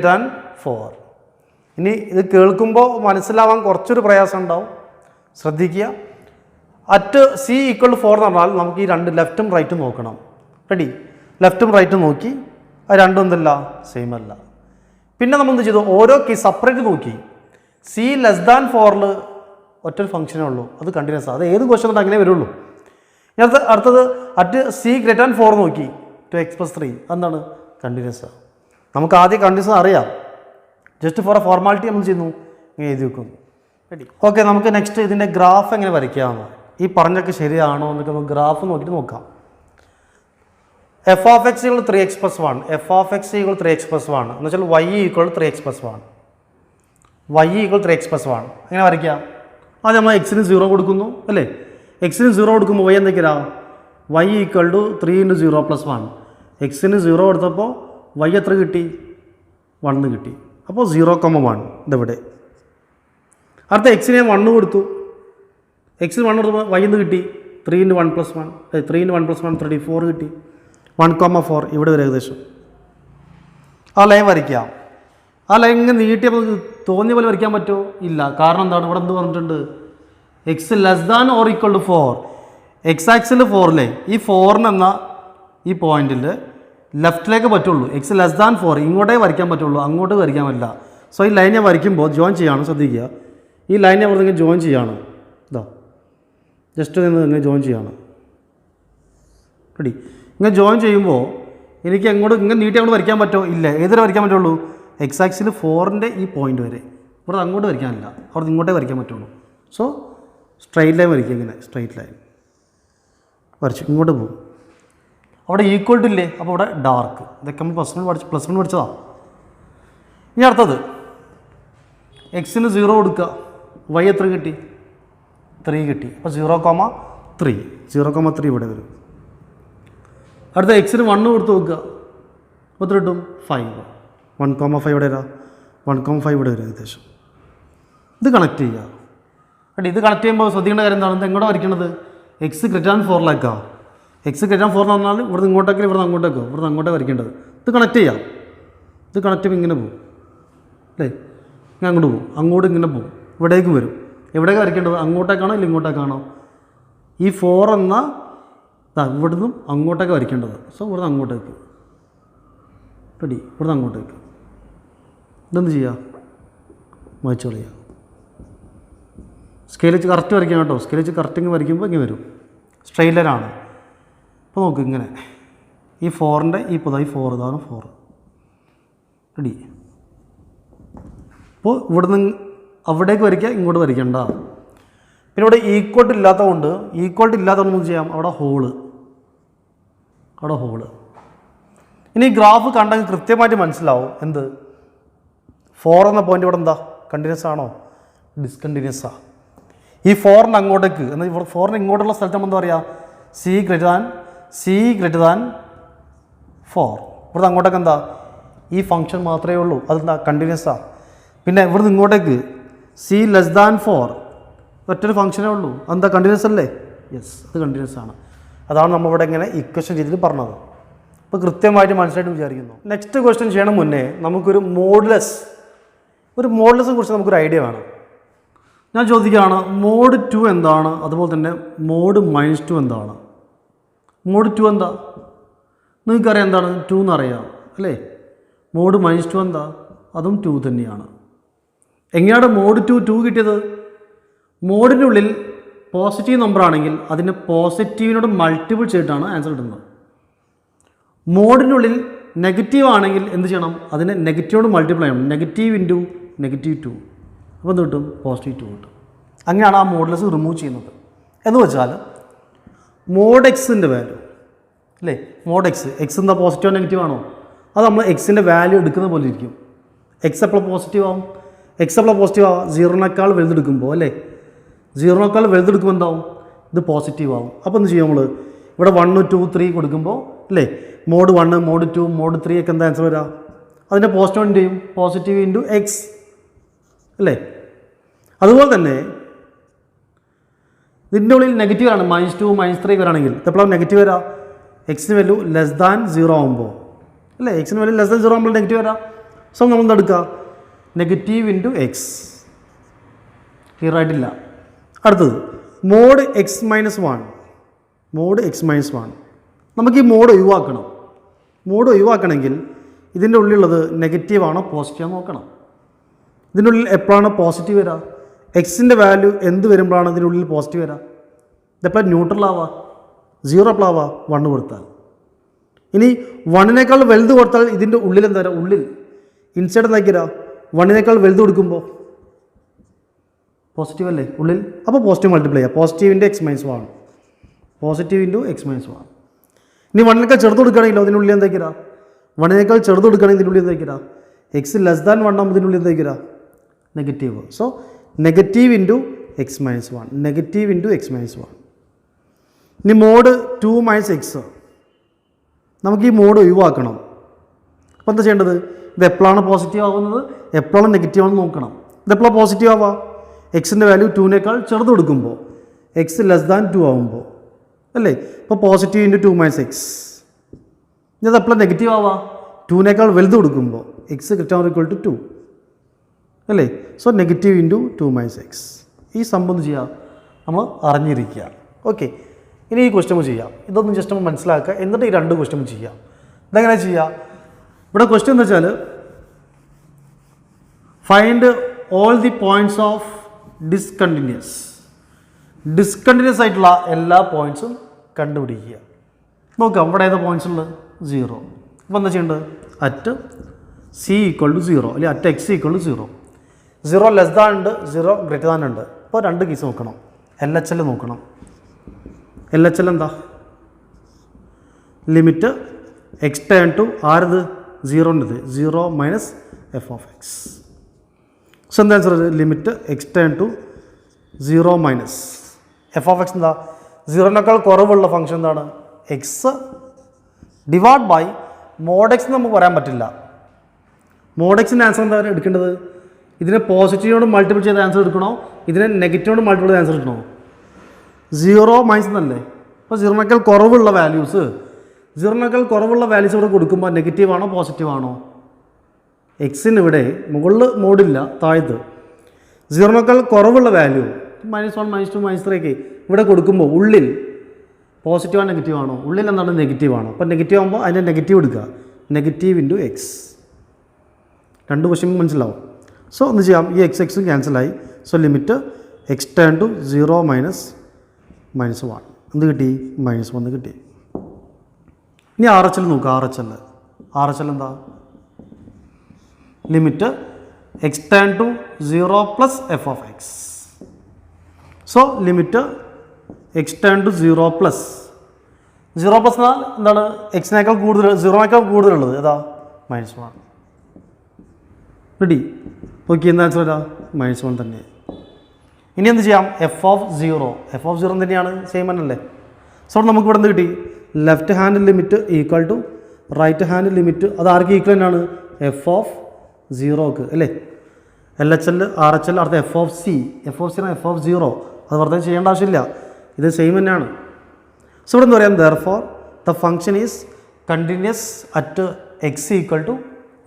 4. ഇനി ഇത് കേൾക്കുമ്പോൾ മനസ്സിലാവാൻ കുറച്ചൊരു പ്രയാസം ഉണ്ടാവും, ശ്രദ്ധിക്കുക. അറ്റ് c = 4 എന്ന് പറഞ്ഞാൽ നമുക്ക് ഈ രണ്ട് ലെഫ്റ്റും റൈറ്റും നോക്കണം. റെഡി? ലെഫ്റ്റും റൈറ്റും നോക്കി, അത് രണ്ടും എന്തല്ല? സെയിം അല്ല. പിന്നെ നമ്മൾ എന്ത് ചെയ്തു? ഓരോ കേസ് സെപ്പറേറ്റ് നോക്കി. c <4 ഒറ്റൊരു ഫംഗ്ഷനേ ഉള്ളൂ, അത് കണ്ടിന്യൂസ്. അത് ഏത് ക്വസ്റ്റൻ ഉണ്ട് അങ്ങനെ വരുള്ളൂ. ഇനി അടുത്തത് അറ്റ് c > 4 നോക്കി, 2x + 3 എന്താണ്? കണ്ടിന്യൂസ്. നമുക്ക് ആദ്യം കണ്ടിന്യൂസ് അറിയാം, ജസ്റ്റ് ഫോർ എ ഫോർമാലിറ്റി നമ്മൾ ചെയ്യുന്നു, ഇങ്ങനെ എഴുതി വെക്കുന്നു. റെഡി? ഓക്കെ, നമുക്ക് നെക്സ്റ്റ് ഇതിൻ്റെ ഗ്രാഫ് എങ്ങനെ വരയ്ക്കാമെന്ന്, ഈ പറഞ്ഞൊക്കെ ശരിയാണോ എന്നൊക്കെ നമുക്ക് ഗ്രാഫ് നോക്കിയിട്ട് നോക്കാം. F of X = 3x + 1. F of X = 3x + 1 എന്ന് വെച്ചാൽ y = 3x + 1. y = 3x + 1 എങ്ങനെ വരയ്ക്കാം? അത് നമ്മൾ എക്സിന് 0 കൊടുക്കുന്നു അല്ലേ? എക്സിന് 0 കൊടുക്കുമ്പോൾ y എന്തൊക്കെയാണ്? y = 3 × 0 + 1. എക്സിന് 0 കൊടുത്തപ്പോൾ y എത്ര കിട്ടി? 1 കിട്ടി. അപ്പോൾ 0,1 ഇതെവിടെ. അടുത്ത എക്സിന് 1 കൊടുത്തു. എക്സിന് 1 കൊടുത്തപ്പോൾ y എന്ത് കിട്ടി? 3 × 1 + 1 3 × 1 + 1 34 കിട്ടി. 1,4 ഇവിടെ വരെ ഏകദേശം. ആ ലൈൻ വരയ്ക്കാം. ആ ലൈൻ ഇങ്ങനെ നീട്ടി നമുക്ക് തോന്നിയ പോലെ വരയ്ക്കാൻ പറ്റുമോ? ഇല്ല. കാരണം എന്താണ്? ഇവിടെ എന്ത് പറഞ്ഞിട്ടുണ്ട്? X < or = 4. എക്സ് ആക്സിൽ 4 അല്ലേ? ഈ 4 എന്ന ഈ പോയിന്റിൽ ലെഫ്റ്റിലേക്ക് പറ്റുള്ളൂ. എക്സ് <4 ഇങ്ങോട്ടേ വരയ്ക്കാൻ പറ്റുള്ളൂ, അങ്ങോട്ട് വരയ്ക്കാൻ പറ്റില്ല. സോ ഈ ലൈൻ ഞാൻ വരയ്ക്കുമ്പോൾ ജോയിൻ ചെയ്യാണ്, ശ്രദ്ധിക്കുക. ഈ ലൈൻ ഞാൻ ഇവിടെ ജോയിൻ ചെയ്യാണ്. ഇതാ ജസ്റ്റ് ഇങ്ങനെ ജോയിൻ ചെയ്യാണ്. റെഡി? ഇങ്ങനെ ജോയിൻ ചെയ്യുമ്പോൾ എനിക്ക് എങ്ങോട്ട് ഇങ്ങനെ നീട്ടി അങ്ങോട്ട് വരയ്ക്കാൻ പറ്റുമോ? ഇല്ല. ഏതൊരു വരയ്ക്കാൻ പറ്റുള്ളൂ? എക്സ് ആക്സിൽ 4ൻ്റെ ഈ പോയിന്റ് വരെ. ഇവിടെ അങ്ങോട്ട് വരയ്ക്കാനില്ല, അവിടെ ഇങ്ങോട്ടേ വരയ്ക്കാൻ പറ്റുള്ളൂ. സോ സ്ട്രെയിറ്റ് ലൈൻ വരയ്ക്കുക. ഇങ്ങനെ സ്ട്രെയിറ്റ് ലൈൻ വരച്ചു ഇങ്ങോട്ട് പോകും. അവിടെ ഈക്വൽ ടു ഇല്ലേ? അപ്പോൾ അവിടെ ഡാർക്ക്. ഇതൊക്കെ നമ്മൾ പ്ലസ് വൺ പഠിച്ചതാണ്. ഇനി അടുത്തത് എക്സിന് 0 കൊടുക്കുക. y എത്ര കിട്ടി? 3 കിട്ടി. അപ്പോൾ 0,3 0,3 ഇവിടെ വരും. അടുത്ത എക്സിന് 1 കൊടുത്ത് നോക്കുക. അപ്പോൾ എത്ര കിട്ടും? 5 1,5 ഇവിടെ വരാം. 1,5 ഇവിടെ വരും ഏകദേശം. ഇത് കണക്ട് ചെയ്യുക. റെഡി? ഇത് കണക്ട് ചെയ്യുമ്പോൾ ശ്രദ്ധിക്കേണ്ട കാര്യം എന്താണ്? ഇത് എങ്ങോട്ടാണ് വരയ്ക്കേണ്ടത്? എക്സ് > 4 എക്സ് > 4 എന്ന് പറഞ്ഞാൽ ഇവിടുന്ന് ഇങ്ങോട്ടേക്ക്, ഇവിടുന്ന് അങ്ങോട്ടേക്കോ, ഇവിടുന്ന് അങ്ങോട്ടേ വരയ്ക്കേണ്ടത്. ഇത് കണക്ട് ചെയ്യാം. ഇത് കണക്ട് ചെയ്യുമ്പോൾ ഇങ്ങനെ പോകും അല്ലേ? ഇങ്ങനെ അങ്ങോട്ട് പോകും, അങ്ങോട്ട് ഇങ്ങനെ പോകും, ഇവിടേക്ക് വരും. എവിടേക്ക് വരയ്ക്കേണ്ടത്? അങ്ങോട്ടേക്കാണോ ഇല്ല ഇങ്ങോട്ടേക്കാണോ? ഈ 4 എന്ന ഇവിടുന്ന് അങ്ങോട്ടേക്ക് വരയ്ക്കേണ്ടത്. സോ ഇവിടുന്ന് അങ്ങോട്ടേക്ക്. റെഡി? ഇവിടുന്ന് അങ്ങോട്ടേക്ക്. ഇതെന്ത് ചെയ്യുക? വായിച്ചു കളയുക. സ്കെയിൽ വെച്ച് കറക്റ്റ് വരയ്ക്കാം കേട്ടോ. സ്കെയിൽ വെച്ച് കറക്റ്റ് വരയ്ക്കുമ്പോൾ ഇങ്ങനെ വരും. സ്ട്രെയിറ്റ് ലൈനാണ്. അപ്പോൾ നോക്ക് ഇങ്ങനെ ഈ 4ൻ്റെ ഈ 4 ഇതാണ് 4. റെഡി? അപ്പോൾ ഇവിടുന്ന് അവിടേക്ക് വരയ്ക്കുക, ഇങ്ങോട്ട് വരയ്ക്കണ്ട. പിന്നെ ഇവിടെ ഈക്വൽ ഇല്ലാത്തതുകൊണ്ട് എന്ത് ചെയ്യാം? അവിടെ ഹോള്. ഇനി ഗ്രാഫ് കണ്ടെങ്കിൽ കൃത്യമായിട്ട് മനസ്സിലാവും എന്ത്? 4 എന്ന പോയിന്റ് ഇവിടെ എന്താ? കണ്ടിന്യൂസ് ആണോ? ഡിസ്കണ്ടിന്യൂസാണ്. ഈ 4ന് അങ്ങോട്ടേക്ക് എന്നാൽ 4ന് ഇങ്ങോട്ടുള്ള സ്ഥലത്ത് നമ്മൾ എന്താ പറയുക? c > 4. ഇവിടുന്ന് അങ്ങോട്ടേക്ക് എന്താ? ഈ ഫംഗ്ഷൻ മാത്രമേ ഉള്ളൂ, അതെന്താ? കണ്ടിന്യൂസാണ്. പിന്നെ ഇവിടുന്ന് ഇങ്ങോട്ടേക്ക് c <4 ഒറ്റൊരു ഫംഗ്ഷനേ ഉള്ളൂ, അതെന്താ? കണ്ടിന്യൂസ് അല്ലേ? യെസ്, അത് കണ്ടിന്യൂസ് ആണ്. അതാണ് നമ്മളിവിടെ ഇങ്ങനെ ഇക്വേഷൻ ചെയ്തിട്ട് പറഞ്ഞത്. അപ്പോൾ കൃത്യമായിട്ട് മനസ്സിലായിട്ട് വിചാരിക്കുന്നു. നെക്സ്റ്റ് ക്വസ്റ്റ്യൻ ചെയ്യണം മുന്നേ നമുക്കൊരു മോഡുലസിനെ കുറിച്ച് നമുക്കൊരു ഐഡിയ വേണം. ഞാൻ ചോദിക്കുകയാണ് മോഡ് 2 എന്താണ്, അതുപോലെ തന്നെ മോഡ് -2 എന്താണ്? മോഡ് 2 എന്താ? നിങ്ങൾക്കറിയാം എന്താണ് 2 എന്നറിയാം അല്ലേ? മോഡ് -2 എന്താ? അതും 2 തന്നെയാണ്. എങ്ങനെയാണ് മോഡ് 2 കിട്ടിയത്? മോഡിൻ്റെ ഉള്ളിൽ പോസിറ്റീവ് നമ്പർ ആണെങ്കിൽ അതിന് പോസിറ്റീവിനോട് മൾട്ടിപ്പിൾ ചെയ്തിട്ടാണ് ആൻസർ കിട്ടുന്നത്. മോഡിനുള്ളിൽ നെഗറ്റീവ് ആണെങ്കിൽ എന്ത് ചെയ്യണം? അതിനെ നെഗറ്റീവോട് മൾട്ടിപ്ലൈ ചെയ്യണം. നെഗറ്റീവ് ഇൻറ്റു -2 അപ്പോൾ എന്ത് കിട്ടും? +2 കിട്ടും. അങ്ങനെയാണ് ആ മോഡുലസ് റിമൂവ് ചെയ്യുന്നത്. എന്ന് വെച്ചാൽ മോഡ് എക്സിൻ്റെ വാല്യൂ അല്ലേ, മോഡ് എക്സ് എന്താ പോസിറ്റീവോ നെഗറ്റീവ് ആണോ? അത് നമ്മൾ എക്സിൻ്റെ വാല്യൂ എടുക്കുന്ന പോലെ ഇരിക്കും. എക്സ് എപ്പോൾ പോസിറ്റീവ് ആവും? എക്സ് എപ്പോൾ പോസിറ്റീവ് ആവും? 0-നേക്കാൾ വലുതെടുക്കുമ്പോൾ അല്ലേ, 0-നേക്കാൾ വലുതെടുക്കുമ്പോൾ എന്താവും? ഇത് പോസിറ്റീവ് ആവും. അപ്പോൾ എന്ത് ചെയ്യും? നമ്മൾ ഇവിടെ 1, 2, 3 കൊടുക്കുമ്പോൾ അല്ലേ, മോഡ് 1, മോഡ് 2, മോഡ് 3 ഒക്കെ എന്താ ആൻസർ വരിക? അതിൻ്റെ പോസിറ്റീവ് എന്ത് ചെയ്യും? പോസിറ്റീവ് ഇൻറ്റു എക്സ് അല്ലേ. അതുപോലെ തന്നെ ഇതിൻ്റെ ഉള്ളിൽ നെഗറ്റീവ് ആണ്, -2, -3 വരാണെങ്കിൽ എപ്പോഴാണ് നെഗറ്റീവ് വരാം? എക്സിന് വാല്യൂ <0 ആകുമ്പോൾ അല്ലേ, എക്സിന് വാല്യൂ <0 ആകുമ്പോൾ നെഗറ്റീവ് വരാം. സോ നമ്മൾ എന്തെടുക്കുക? Negative into x. ക്ലിയർ ആയിട്ടില്ല? അടുത്തത് മോഡ് x-1. മോഡ് x-1 നമുക്ക് ഈ മോഡ് ഒഴിവാക്കണം. മോഡ് ഒഴിവാക്കണമെങ്കിൽ ഇതിൻ്റെ ഉള്ളിലുള്ളത് നെഗറ്റീവാണോ പോസിറ്റീവാണോ നോക്കണം. ഇതിൻ്റെ ഉള്ളിൽ എപ്പോഴാണ് പോസിറ്റീവ് വരിക? എക്സിൻ്റെ വാല്യൂ എന്ത് വരുമ്പോഴാണ് ഇതിൻ്റെ ഉള്ളിൽ പോസിറ്റീവ് വരിക? ഇതെപ്പോഴാണ് ന്യൂട്രൽ ആവുക? 0 എപ്പോഴാവുക? 1 കൊടുത്താൽ. ഇനി 1-നേക്കാൾ വലുത് കൊടുത്താൽ ഇതിൻ്റെ ഉള്ളിൽ എന്താ വരിക? ഉള്ളിൽ ഇൻസൈഡ് എന്താക്കിരാ? 1-നേക്കാൾ വലുത് കൊടുക്കുമ്പോൾ പോസിറ്റീവ് അല്ലേ ഉള്ളിൽ? അപ്പോൾ പോസിറ്റീവ് മൾട്ടിപ്ലൈ ചെയ്യുക. Positive into x-1. Positive into x-1. ഇനി 1-നേക്കാൾ ചെറുത് കൊടുക്കുകയാണെങ്കിലോ അതിനുള്ളിൽ എന്താക്കിരാ? 1-നേക്കാൾ ചെറുത് കൊടുക്കുകയാണെങ്കിൽ ഇതിനുള്ളിൽ എന്താക്കിരാ? x<1 ആകുമ്പോൾ ഇതിനുള്ളിൽ എന്താക്കിരാ? Negative. So negative into x-1. Negative into x-1. ഇനി മോഡ് 2 - x നമുക്ക് ഈ മോഡ് ഒഴിവാക്കണം. അപ്പോൾ എന്താ ചെയ്യേണ്ടത്? ഇത് എപ്പോഴാണ് പോസിറ്റീവ് ആവുന്നത്, എപ്പോഴാണ് നെഗറ്റീവ് ആണെന്ന് നോക്കണം. ഇതെപ്പോഴാണ് പോസിറ്റീവ് ആവുക? എക്സിൻ്റെ വാല്യൂ 2-നേക്കാൾ ചെറുത് കൊടുക്കുമ്പോൾ, x 2 ആകുമ്പോൾ അല്ലേ. ഇപ്പോൾ പോസിറ്റീവ് ഇൻറ്റു 2 - x. ഇത് എപ്പോഴാണ് നെഗറ്റീവ് ആവുക? 2-നേക്കാൾ വലുത് കൊടുക്കുമ്പോൾ, x 2 അല്ലേ. So negative into 2 - x. ഈ സംഭവം ചെയ്യുക നമ്മൾ അറിഞ്ഞിരിക്കുക. ഓക്കെ, ഇനി ഈ ക്വസ്റ്റ്യൻ ചെയ്യാം. ഇതൊന്നും ജസ്റ്റ് നമ്മൾ മനസ്സിലാക്കുക, എന്നിട്ട് ഈ 2 ക്വസ്റ്റ്യൻ ചെയ്യാം. ഇതെങ്ങനെ ചെയ്യാം? ഇവിടെ ക്വസ്റ്റ്യൻ എന്ന് വെച്ചാൽ find all the points of discontinuous ആയിട്ടുള്ള എല്ലാ പോയിൻറ്റ്സും കണ്ടുപിടിക്കുക. നോക്കാം ഇവിടെ ഏത് പോയിൻറ്റ്സ് ഉള്ളത്? 0. അപ്പോൾ എന്താ ചെയ്യേണ്ടത്? അറ്റ് c = 0 അല്ലെങ്കിൽ അറ്റ് x = 0. 0 ലെസ് ദാൻ ഉണ്ട്, 0 ഗ്രേറ്റർ ദാൻ ഉണ്ട്. അപ്പോൾ 2 കേസ് നോക്കണം. LHL നോക്കണം. LHL എന്താ? ലിമിറ്റ് x → ആരത്? 0-ൻ്റെത്. 0 - f(x). സോ എന്താ ആൻസർ? ലിമിറ്റ് x → 0 - f(x) എന്താ? 0-നേക്കാൾ കുറവുള്ള ഫംഗ്ഷൻ എന്താണ്? x divide by mod x നമുക്ക് പറയാൻ പറ്റില്ല. മോഡ് എക്സിൻ്റെ ആൻസർ എന്താ എടുക്കേണ്ടത്? ഇതിനെ പോസിറ്റീവിനോട് മൾട്ടിപ്പിൾ ചെയ്ത് ആൻസർ എടുക്കണോ, ഇതിനെ നെഗറ്റീവിനോട് മൾട്ടിപ്പിൾ ചെയ്ത് ആൻസർ എടുക്കണോ? 0 - എന്നല്ലേ. അപ്പോൾ 0-നേക്കാൾ കുറവുള്ള വാല്യൂസ് ഇവിടെ കൊടുക്കുമ്പോൾ നെഗറ്റീവ് ആണോ പോസിറ്റീവ് ആണോ? എക്സിന് ഇവിടെ മുകളിൽ മോഡില്ല, താഴത്ത് 0-നേക്കാൾ കുറവുള്ള വാല്യൂ -1, -2, -3 ഒക്കെ ഇവിടെ കൊടുക്കുമ്പോൾ ഉള്ളിൽ പോസിറ്റീവ് ആണോ നെഗറ്റീവ് ആണോ? ഉള്ളിൽ എന്താണ്? നെഗറ്റീവ് ആണോ. അപ്പോൾ നെഗറ്റീവ് ആകുമ്പോൾ അതിനെ നെഗറ്റീവ് എടുക്കുക. Negative into x. 2 ക്വസ്റ്റ്യൻ മനസ്സിലാവും. സോ ഒന്ന് ചെയ്യാം, ഈ x ക്യാൻസലായി. സോ ലിമിറ്റ് x → 0 - -1 എന്ത് കിട്ടി? -1 കിട്ടി. ഇനി RHL നോക്കുക. RHL എന്താ? Limit x → 0 + f(x). So limit x → 0 + എന്നാൽ എന്താണ്? x-നേക്കാൾ കൂടുതൽ 0-നേക്കാൾ കൂടുതലുള്ളത് ഏതാ? -1. റെഡി? ഓക്കെ, എന്താ ആൻസർ വരാം? -1 തന്നെ. ഇനി എന്ത് ചെയ്യാം? f(0) തന്നെയാണ്, സെയിം തന്നെയല്ലേ. സോ നമുക്ക് ഇവിടെ എന്ത് കിട്ടി? Left hand limit = right hand limit. അത് ആർക്ക് ഈക്വൽ തന്നെയാണ്? f(0)ക്ക് അല്ലേ. LHL RHL അടുത്ത f(c) f(0) അത് വെറുതെ ചെയ്യേണ്ട ആവശ്യമില്ല, ഇത് സെയിം തന്നെയാണ്. സോ ഇവിടെ എന്താ പറയാം? therefore the function is continuous at x =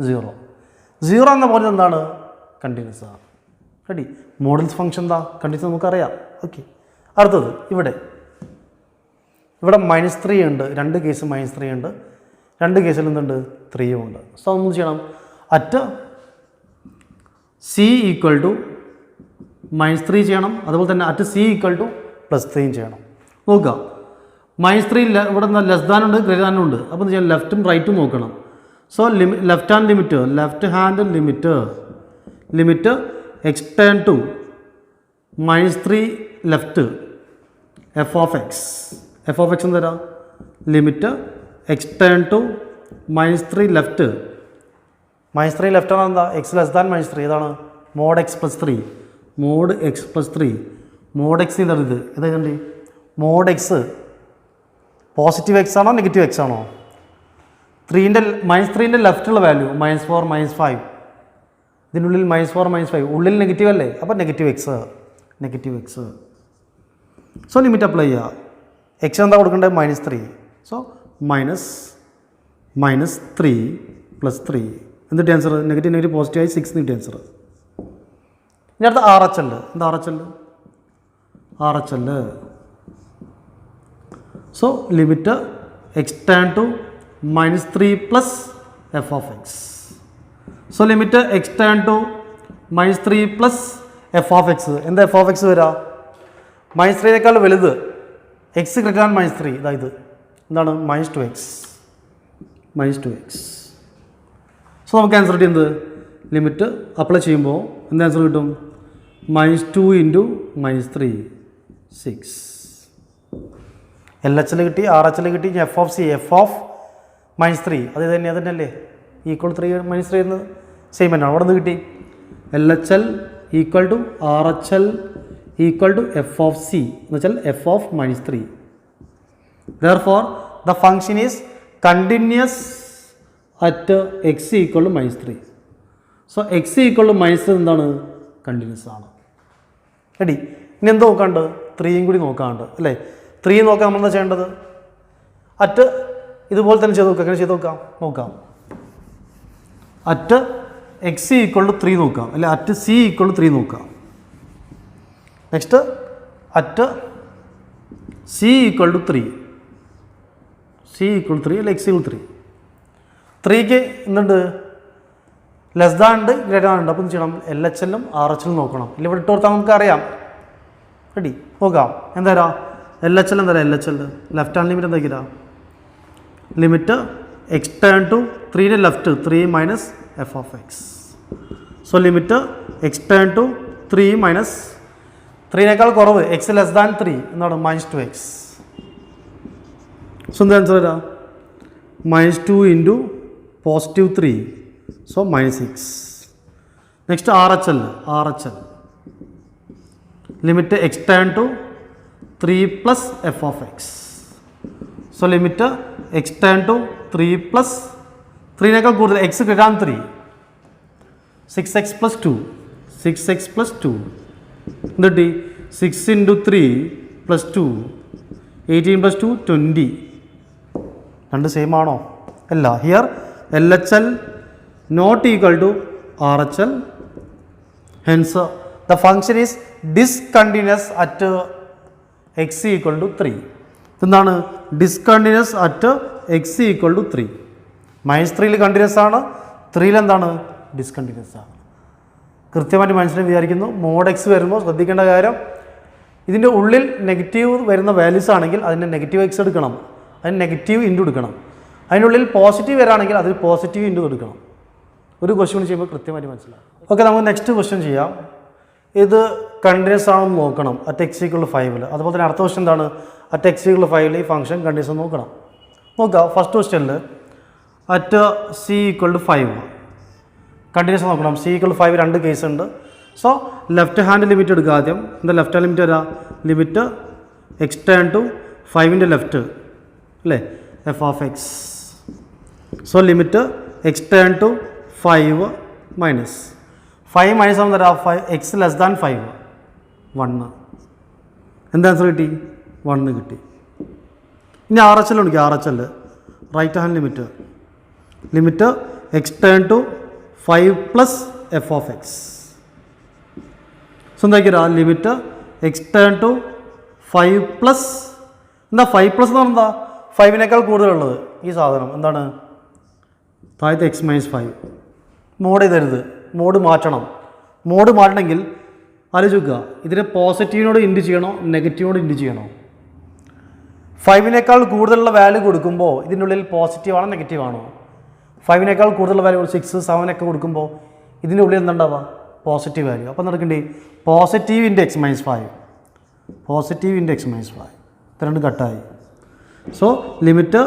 0. 0 എന്ന പോയിന്റ് എന്താണ്? കണ്ടിന്യൂസ് ആണ്. റെഡി. മോഡൽസ് ഫംഗ്ഷൻ എന്താ കണ്ടീഷൻ നമുക്കറിയാം. ഓക്കെ, അടുത്തത് ഇവിടെ -3 ഉണ്ട്, രണ്ട് കേസ് -3 ഉണ്ട്, രണ്ട് കേസിൽ എന്തുണ്ട് 3 ഉണ്ട്. സോ നമ്മൾ ചെയ്യണം അറ്റ് c ഈക്വൽ ടു -3 ചെയ്യണം, അതുപോലെ തന്നെ അറ്റ് c ഈക്വൽ ടു +3 ചെയ്യണം. നോക്കുക -3 ഇവിടെ ലെസ് ദാൻ ഉണ്ട്, ഗ്രേറ്റർ ദാൻ ഉണ്ട്. അപ്പോൾ എന്താ ചെയ്യാം, ലെഫ്റ്റും റൈറ്റും നോക്കണം. So left hand limit extern to -3 left f of x എന്തരാ limit extern to -3 left. -3 left ആണ് എന്താ x ലെസ് ദാൻ -3. ഏതാണ് mod x + 3. mod x എന്താണ് ഇത് ഏതാണ്ട് mod x പോസിറ്റീവ് x ആണോ നെഗറ്റീവ് x ആണോ? -3ൻ്റെ ലെഫ്റ്റുള്ള വാല്യൂ -4 -5. ഇതിനുള്ളിൽ -4 -5 ഉള്ളിൽ നെഗറ്റീവ് അല്ലേ, അപ്പോൾ negative X. So limit apply ചെയ്യുക. എക്സ് എന്താ കൊടുക്കേണ്ടത് -3. സോ -3 + 3 എന്നിട്ട് ആൻസർ നെഗറ്റീവ് പോസിറ്റീവ് ആയി 6 എന്നിട്ട് ആൻസർ. ഇനി അടുത്ത RHL. എന്താ RHL? So limit extern to -3 + f of x. So limit extern to -3 + f of x. എന്താ f of x വരിക? -3നേക്കാൾ വലുത് x > -3. ഇതായത് എന്താണ് -2x. സോ നമുക്ക് ആൻസർ കിട്ടിയത് ലിമിറ്റ് അപ്ലൈ ചെയ്യുമ്പോൾ എന്ത് ആൻസർ കിട്ടും? -2 × -3 6. LHL കിട്ടി, RHL കിട്ടി. f of -3 അത് തന്നെയല്ലേ ഈക്വൽ 3 -3 എന്ന് സെയിം തന്നെയാണ്. അവിടെ നിന്ന് കിട്ടി LHL equal to RHL equal to f of c എന്ന് വെച്ചാൽ f of -3. Therefore the function is continuous at x equal to -3. So x equal to -3 എന്താണ് കണ്ടിന്യൂസ് ആണ്. റെഡി. ഇനി എന്ത് നോക്കാണ്ട് 3 കൂടി നോക്കാണ്ട് അല്ലേ? 3 നോക്കാൻ നമ്മൾ എന്താ ചെയ്യേണ്ടത്? അറ്റ് ഇതുപോലെ തന്നെ ചെയ്ത് നോക്കാം. എങ്ങനെ ചെയ്ത് നോക്കാം? അറ്റ് x ഈക്വൽ ടു 3 നോക്കാം, അല്ലെ അറ്റ് c ഈക്വൽ ടു 3 നോക്കാം. Next at c equal to 3 അല്ലെ x ഈക്വൽ 3. 3ക്ക് എന്തുണ്ട്? ലെസ് ദാൻ ഉണ്ട്, ഗ്രേറ്റർ ദാൻ ഉണ്ട്. അപ്പോൾ എന്ത് ചെയ്യണം? LHL RHL നോക്കണം. ഇല്ല ഇവിടെ ഇട്ട് കൊടുത്താൽ നമുക്ക് അറിയാം. റെഡി, നോക്കാം. എന്താ LHL ലെഫ്റ്റ് ഹാൻഡ് ലിമിറ്റ് എന്താ? ലിമിറ്റ് എക്സ്റ്റേൺ ടു 3ൻ്റെ left 3 - f of x. So limit extern to 3 - 3നേക്കാൾ കുറവ് x ലെസ് ദാൻ 3 എന്താണ് -2x. സോ എന്താ ആൻസർ വരാം? -2 × +3. So -6. Next RHL limit extern to 3 + f of x. So limit extern to 3 + 3നേക്കാൾ കൂടുതൽ x > 3 6x + 2 എന്നിട്ട് 6 × 3 + 2 18 + 2 20. രണ്ട് സെയിം ആണോ? അല്ല. Here LHL not equal to RHL. Hence the function is discontinuous at x equal to 3. എന്താണ് discontinuous at x equal to 3? -3 continuous ആണ്, 3 എന്താണ് discontinuous ആണ്. കൃത്യമായിട്ട് മനസ്സിലായി വിചാരിക്കുന്നു. mod x വരുമ്പോൾ ശ്രദ്ധിക്കേണ്ട കാര്യം, ഇതിൻ്റെ ഉള്ളിൽ നെഗറ്റീവ് വരുന്ന വാല്യൂസ് ആണെങ്കിൽ അതിൻ്റെ നെഗറ്റീവ് x എടുക്കണം, അതിന് നെഗറ്റീവ് ഇൻറ്റു എടുക്കണം. അതിനുള്ളിൽ പോസിറ്റീവ് വരാണെങ്കിൽ അതിൽ പോസിറ്റീവ് ഇൻറ്റു എടുക്കണം. ഒരു ക്വസ്റ്റ്യൻ ചെയ്യുമ്പോൾ കൃത്യമായിട്ട് മനസ്സിലാവും. ഓക്കെ, നമുക്ക് നെക്സ്റ്റ് ക്വസ്റ്റ്യൻ ചെയ്യാം. ഇത് കണ്ടിന്യൂസ് ആണെന്ന് നോക്കണം അറ്റ് x = 5. അതുപോലെ തന്നെ അടുത്ത ക്വസ്റ്റ്യൻ എന്താണ്? അറ്റ് x = 5 ഈ ഫംഗ്ഷൻ കണ്ടിന്യൂസ് നോക്കണം. നോക്കാം. ഫസ്റ്റ് ക്വസ്റ്റ്യനിൽ അറ്റ് c = 5 കണ്ടിന്യൂസ് നോക്കണം. c = 5 രണ്ട് കേസ് ഉണ്ട്. സോ ലെഫ്റ്റ് ഹാൻഡ് ലിമിറ്റ് എടുക്കുക ആദ്യം. എന്താ ലെഫ്റ്റ് ഹാൻഡ് ലിമിറ്റ് വരാം? ലിമിറ്റ് എക്സ്റ്റേൺ ടു 5ൻ്റെ ലെഫ്റ്റ് അല്ലേ f of x. So limit extern to 5 - ആവുന്ന തരാം 5 x ലെസ് ദാൻ 5 1. എന്താ ആൻസർ കിട്ടി? 1 കിട്ടി. ഇനി RHL വിളിക്കുക. RHL right hand limit extern to 5 + f of x. So എന്താക്കിരാ limit x turn to 5 plus എന്താ 5 പ്ലസ് എന്ന് പറഞ്ഞാൽ എന്താ 5നേക്കാൾ കൂടുതലുള്ളത് ഈ സാധനം എന്താണ് താഴത്തെ എക്സ് മൈനസ് 5. മോഡ് ചെയ്തരുത്, മോഡ് മാറ്റണമെങ്കിൽ ആലോചിക്കുക, ഇതിനെ പോസിറ്റീവിനോട് ഇൻഡ് ചെയ്യണോ നെഗറ്റീവിനോട് ഇൻഡ് ചെയ്യണോ? 5നേക്കാൾ കൂടുതലുള്ള വാല്യൂ കൊടുക്കുമ്പോൾ ഇതിൻ്റെ ഉള്ളിൽ പോസിറ്റീവാണോ നെഗറ്റീവാണോ? 5നേക്കാൾ കൂടുതലുള്ള വാല്യൂ 6, 7 ഒക്കെ കൊടുക്കുമ്പോൾ ഇതിൻ്റെ ഉള്ളിൽ എന്തുണ്ടാവുക പോസിറ്റീവ് വാല്യൂ. അപ്പോൾ നടക്കണ്ടേ പോസിറ്റീവ് ഇൻറ്റു എക്സ് മൈനസ് 5 ഇത് രണ്ട് കട്ടായി. So limit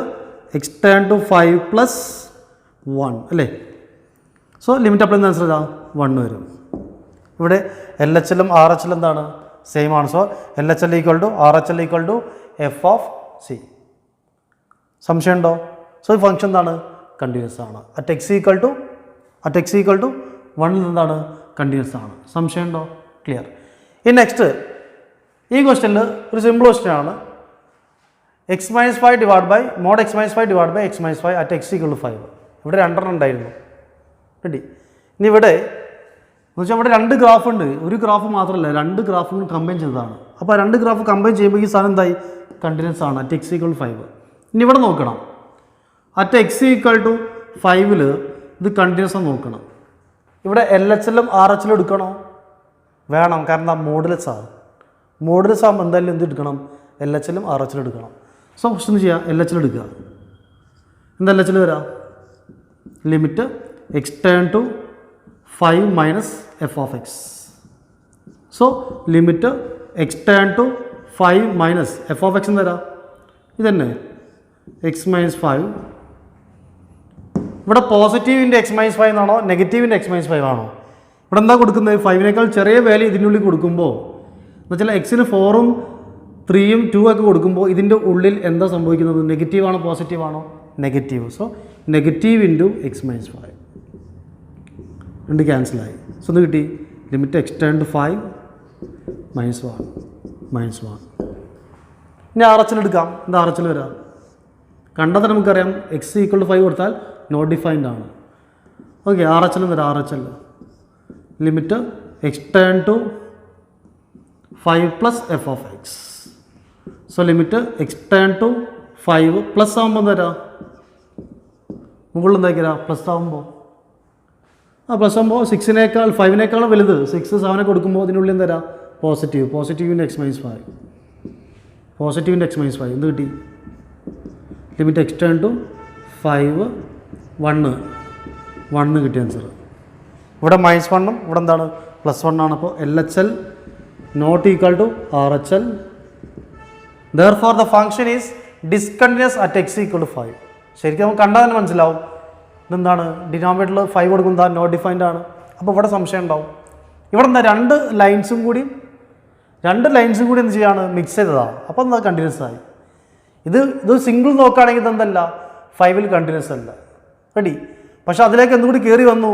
x turn to 5 plus 1 അല്ലേ? സോ ലിമിറ്റ് അപ്ലൈ ചെയ്യുന്ന ആൻസർ ഇതാ 1 വരും. ഇവിടെ എൽ എച്ച് എല്ലും ആർ എച്ച് എല്ലും എന്താണ് സെയിം ആണ്. So L H L equal to R H L equal to f of c. സംശയം ഉണ്ടോ? സോ ഈ ഫംഗ്ഷൻ എന്താണ് കണ്ടിന്യൂസ് ആണ്. അറ്റ് എക്സ് ഈക്വൽ ടു 1 എന്താണ് കണ്ടിന്യൂസ് ആണ്. സംശയം ഉണ്ടോ? ക്ലിയർ. ഇനി നെക്സ്റ്റ് ഈ ക്വസ്റ്റ്യനിൽ ഒരു സിമ്പിൾ ക്വസ്റ്റ്യൻ ആണ്. X minus 5 divide by mod x minus 5 divide by x minus 5 at x equal to 5. ഇവിടെ 2 ഉണ്ടായിരുന്നു റെഡി. ഇനി ഇവിടെ എന്ന് വെച്ചാൽ ഇവിടെ 2 ഗ്രാഫ് ഉണ്ട്, ഒരു ഗ്രാഫ് മാത്രമല്ല 2 ഗ്രാഫുകൾ കമ്പൈൻ ചെയ്തതാണ്. അപ്പോൾ 2 ഗ്രാഫ് കമ്പൈൻ ചെയ്യുമ്പോൾ ഈ സാധനം എന്തായി കണ്ടിന്യൂസ് ആണ് അറ്റ് എക്സ് ഈക്വൽ ടു 5. ഇനി ഇവിടെ നോക്കണം അറ്റ് എക്സ് ഈക്വൽ ടു 5 ഇത് കണ്ടിന്യൂസ് ആണ് നോക്കണം. ഇവിടെ എൽ എച്ച് എല്ലും ആർ എച്ച് എല്ലും എടുക്കണോ? വേണം, കാരണം മോഡുലസ് ആകുമ്പോൾ എന്തായാലും എന്ത് എടുക്കണം എൽ എച്ച് എല്ലും ആർ എച്ച് എല്ലും എടുക്കണം. സോ ക്വസ്റ്റ്യൻ ചെയ്യുക എൽ എച്ച് എൽ എടുക്കുക. എന്താ എൽ എച്ച് എൽ വരാം limit x turn to 5 minus f of x. So limit x turn to 5 minus f of x എന്ന് തരാം ഇതന്നെ എക്സ് മൈനസ് 5. ഇവിടെ പോസിറ്റീവിൻ്റെ എക്സ് മൈനസ് 5 എന്നാണോ നെഗറ്റീവിൻ്റെ എക്സ് മൈനസ് 5 ആണോ? ഇവിടെ എന്താ കൊടുക്കുന്നത് 5നേക്കാൾ ചെറിയ വാല്യൂ ഇതിനുള്ളിൽ കൊടുക്കുമ്പോൾ എന്ന് വെച്ചാൽ എക്സിന് 4ഉം 3ഉം 2 ഒക്കെ കൊടുക്കുമ്പോൾ ഇതിൻ്റെ ഉള്ളിൽ എന്താ സംഭവിക്കുന്നത് നെഗറ്റീവ് ആണോ പോസിറ്റീവ് ആണോ? Negative. So negative into x minus 5 രണ്ട് ക്യാൻസലായി. സോ ഒന്ന് കിട്ടി limit x turn to 5 minus 1. ഇനി ആർ എച്ച് എൽ എടുക്കാം. എന്താ ആർ എച്ച് എൽ വരാം കണ്ടാൽ നമുക്കറിയാം എക്സ് ഈക്വൽ ടു 5 കൊടുത്താൽ നോട്ട് ഡിഫൈൻഡ് ആണ്. ഓക്കെ ആർ എച്ച് എൽ വരാം. R H L limit x turn to 5 plus f of x. So limit x turn to 5 plus ആകുമ്പോൾ തരാം മുകളിൽ എന്താക്കിരാ പ്ലസ് ആകുമ്പോൾ പ്ലസ് ആകുമ്പോൾ 6നേക്കാൾ 5നേക്കാളും വലുത് 6, 7 കൊടുക്കുമ്പോൾ ഇതിനുള്ളിൽ എന്താ പോസിറ്റീവിൻ്റെ എക്സ് മൈനസ് 5 എന്ത് കിട്ടി ലിമിറ്റ് എക്സ് ടേൺ ടു 5 1 കിട്ടിയ ആൻസർ. ഇവിടെ -1ഉം ഇവിടെ എന്താണ് +1 ആണ്. അപ്പോൾ L H L not equal to R H L. Therefore the function is discontinuous at x equal to 5. ശരിക്കും നമുക്ക് കണ്ടാൽ തന്നെ മനസ്സിലാവും ഇതെന്താണ് ഡിനോമിനേറ്ററിൽ 5 കൊടുക്കുന്നത് നോട്ട് ഡിഫൈൻഡ് ആണ്. അപ്പോൾ ഇവിടെ സംശയം ഉണ്ടാവും. ഇവിടെ എന്താ 2 ലൈൻസും കൂടി എന്ത് ചെയ്യാണ് മിക്സ് ചെയ്തതാണ്. അപ്പോൾ എന്താ കണ്ടിന്യൂസ് ആയി. ഇത് സിംഗിൾ നോക്കുകയാണെങ്കിൽ ഇതെന്തല്ല 5ൽ കണ്ടിന്യൂസ് അല്ല റെഡി. പക്ഷേ അതിലേക്ക് എന്തുകൂടി കയറി വന്നു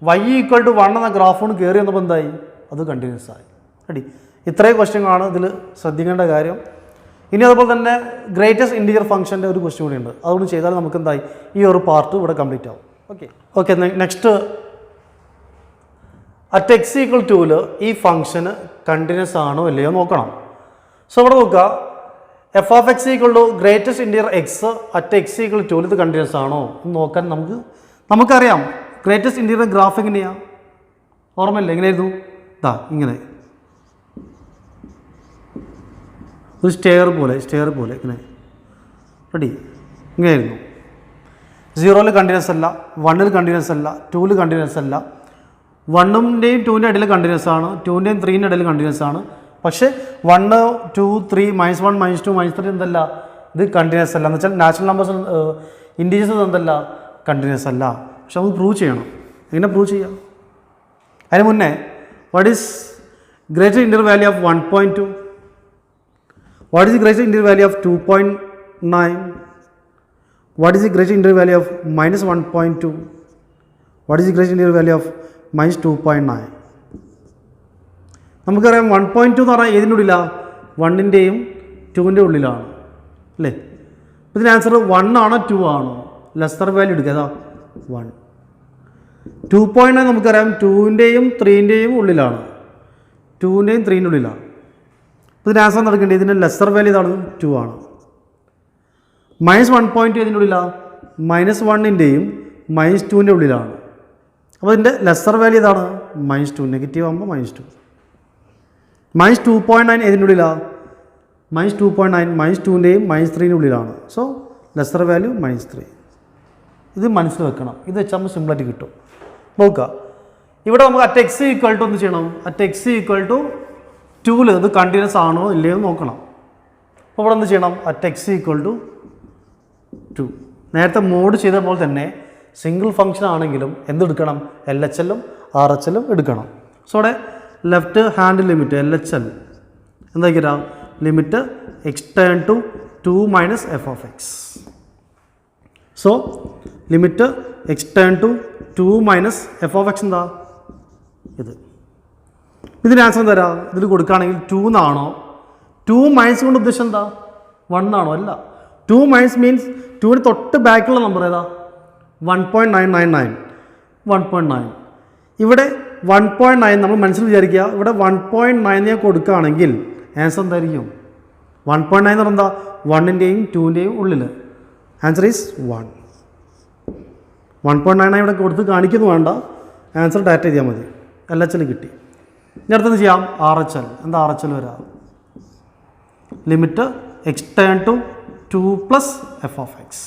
y ഈക്വൽ ടു 1 എന്ന ഗ്രാഫോണ് കയറി വന്നപ്പോൾ എന്തായി അത് കണ്ടിന്യൂസ് ആയി റെഡി. ഇത്രയും ക്വസ്റ്റ്യനാണ് ഇതിൽ ശ്രദ്ധിക്കേണ്ട കാര്യം. ഇനി അതുപോലെ തന്നെ ഗ്രേറ്റസ്റ്റ് ഇൻറ്റീജർ ഫംഗ്ഷൻ്റെ ഒരു ക്വസ്റ്റ്യൻ കൂടി ഉണ്ട്. അതുകൊണ്ട് ചെയ്താൽ നമുക്ക് എന്തായി ഈ ഒരു പാർട്ട് ഇവിടെ കംപ്ലീറ്റ് ആവും. Okay next at x equal ടൂവിൽ ഈ ഫംഗ്ഷന് കണ്ടിന്യൂസ് ആണോ അല്ലയോ നോക്കണം. സോ ഇവിടെ നോക്കുക f of x equal to greatest integer x at x equal ടൂവിൽ ഇത് കണ്ടിന്യൂസ് ആണോ എന്ന് നോക്കാൻ നമുക്കറിയാം ഗ്രേറ്റസ്റ്റ് ഇൻറ്റീജർ ഗ്രാഫ് എങ്ങനെയാണ് ഓർമ്മയില്ല എങ്ങനെയായിരുന്നു ഇങ്ങനെ ഒരു സ്റ്റെയർ പോലെ ഇങ്ങനെ റെഡി ഇങ്ങനെയായിരുന്നു. 0ൽ കണ്ടിന്യൂസ് അല്ല, 1ൽ കണ്ടിന്യൂസ് അല്ല, 2ൽ കണ്ടിന്യൂസ് അല്ല. 1ൻ്റെയും 2ൻ്റെ ഇടയിൽ കണ്ടിന്യൂസ് ആണ്, 2ൻ്റെയും 3ൻ്റെ ഇടയിൽ കണ്ടിന്യൂസ് ആണ്. പക്ഷേ 1, 2, 3 -1 -2 -3 എന്തല്ല ഇത് കണ്ടിന്യൂസ് അല്ല. എന്ന് വെച്ചാൽ നാച്ചുറൽ നമ്പേഴ്സ് ഇൻറ്റീജേഴ്സ് എന്തല്ല കണ്ടിന്യൂസ് അല്ല. പക്ഷെ നമുക്ക് പ്രൂവ് ചെയ്യണം. എങ്ങനെ പ്രൂവ് ചെയ്യാം? അതിന് മുന്നേ what is greater interior value of 1.2? What is the greatest integral value of 2.9? What is the greatest integral value of -1.2? What is the greatest integral value of -2.9? നമുക്കറിയാം 1.2 എന്ന് പറഞ്ഞാൽ ഏതിൻ്റെ ഉള്ളിലാണ് 1ൻ്റെയും 2ൻ്റെ ഉള്ളിലാണ് അല്ലേ. ഇതിന് ആൻസർ 1 ആണോ 2 ആണോ? ലെസ്സർ വാല്യൂ എടുക്കുക 1. 2.9 നമുക്കറിയാം 2ൻ്റെയും 3ൻ്റെയും ഉള്ളിലാണ്. 2ൻ്റെയും 3ൻ്റെ ഉള്ളിലാണ്. അപ്പോൾ ഇതിന് ആൻസർ നടക്കേണ്ടത് ഇതിൻ്റെ ലെസ്സർ വാല്യൂ ഇതാണ് 2 ആണ്. -1 ഇതിൻ്റെ ഉള്ളിലാണ് -1ൻ്റെയും -2ൻ്റെ ഉള്ളിലാണ്. അപ്പോൾ ഇതിൻ്റെ ലെസ്സർ വാല്യൂ ഇതാണ് -2. നെഗറ്റീവ് ആകുമ്പോൾ -2. -2.9 ഇതിൻ്റെ ഉള്ളിലാണ് -2.9 -2ൻ്റെയും -3ൻ്റെ ഉള്ളിലാണ്. So lesser value -3. ഇത് മനസ്സിൽ വെക്കണം. ഇത് വെച്ചാൽ നമ്മൾ സിമ്പിളായിട്ട് കിട്ടും. നോക്കുക, ഇവിടെ നമുക്ക് അറ്റ് എക്സ് ഈക്വൽ ടു എന്ത് ചെയ്യണം? അറ്റ് എക്സ് ഈക്വൽ ടു 2ൽ ഇത് കണ്ടിന്യൂസ് ആണോ ഇല്ലയോ നോക്കണം. അപ്പോൾ ഇവിടെ എന്ത് ചെയ്യണം? At x equal to 2. നേരത്തെ മോഡ് ചെയ്ത പോലെ തന്നെ സിംഗിൾ ഫംഗ്ഷൻ ആണെങ്കിലും എന്തെടുക്കണം? LHLും RHLും എടുക്കണം. സോ ഇവിടെ ലെഫ്റ്റ് ഹാൻഡ് ലിമിറ്റ് LHL എന്താ limit x turn to 2 minus f of x. So limit x turn to 2 minus f of x എന്താ? ഇതിന് ആൻസർ എന്താ? ഇതിൽ കൊടുക്കുകയാണെങ്കിൽ 2 എന്നാണോ? 2 മൈനസ് കൊണ്ട് ഉദ്ദേശം എന്താ? 1 ആണോ? അല്ല. 2 മൈനസ് മീൻസ് 2ന് തൊട്ട് ബാക്കിലുള്ള നമ്പർ ഏതാ? 1.999. 1.9. ഇവിടെ 1.9 നമ്മൾ മനസ്സിൽ വിചാരിക്കുക. ഇവിടെ 1.9 കൊടുക്കുകയാണെങ്കിൽ ആൻസർ എന്തായിരിക്കും? 1.9 എന്ന് പറഞ്ഞാൽ എന്താ? 1ൻ്റെയും 2ൻ്റെയും ഉള്ളിൽ. Answer is 1. 1.99 ഇവിടെ കൊടുത്ത് കാണിക്കുന്നു വേണ്ട. ആൻസർ ഡയറക്റ്റ് ചെയ്താൽ മതി. LHL കിട്ടി. ഇനി അടുത്തെന്ന് ചെയ്യാം RHL. എന്താ RHL വരാം? Limit x turn to 2 plus f of x.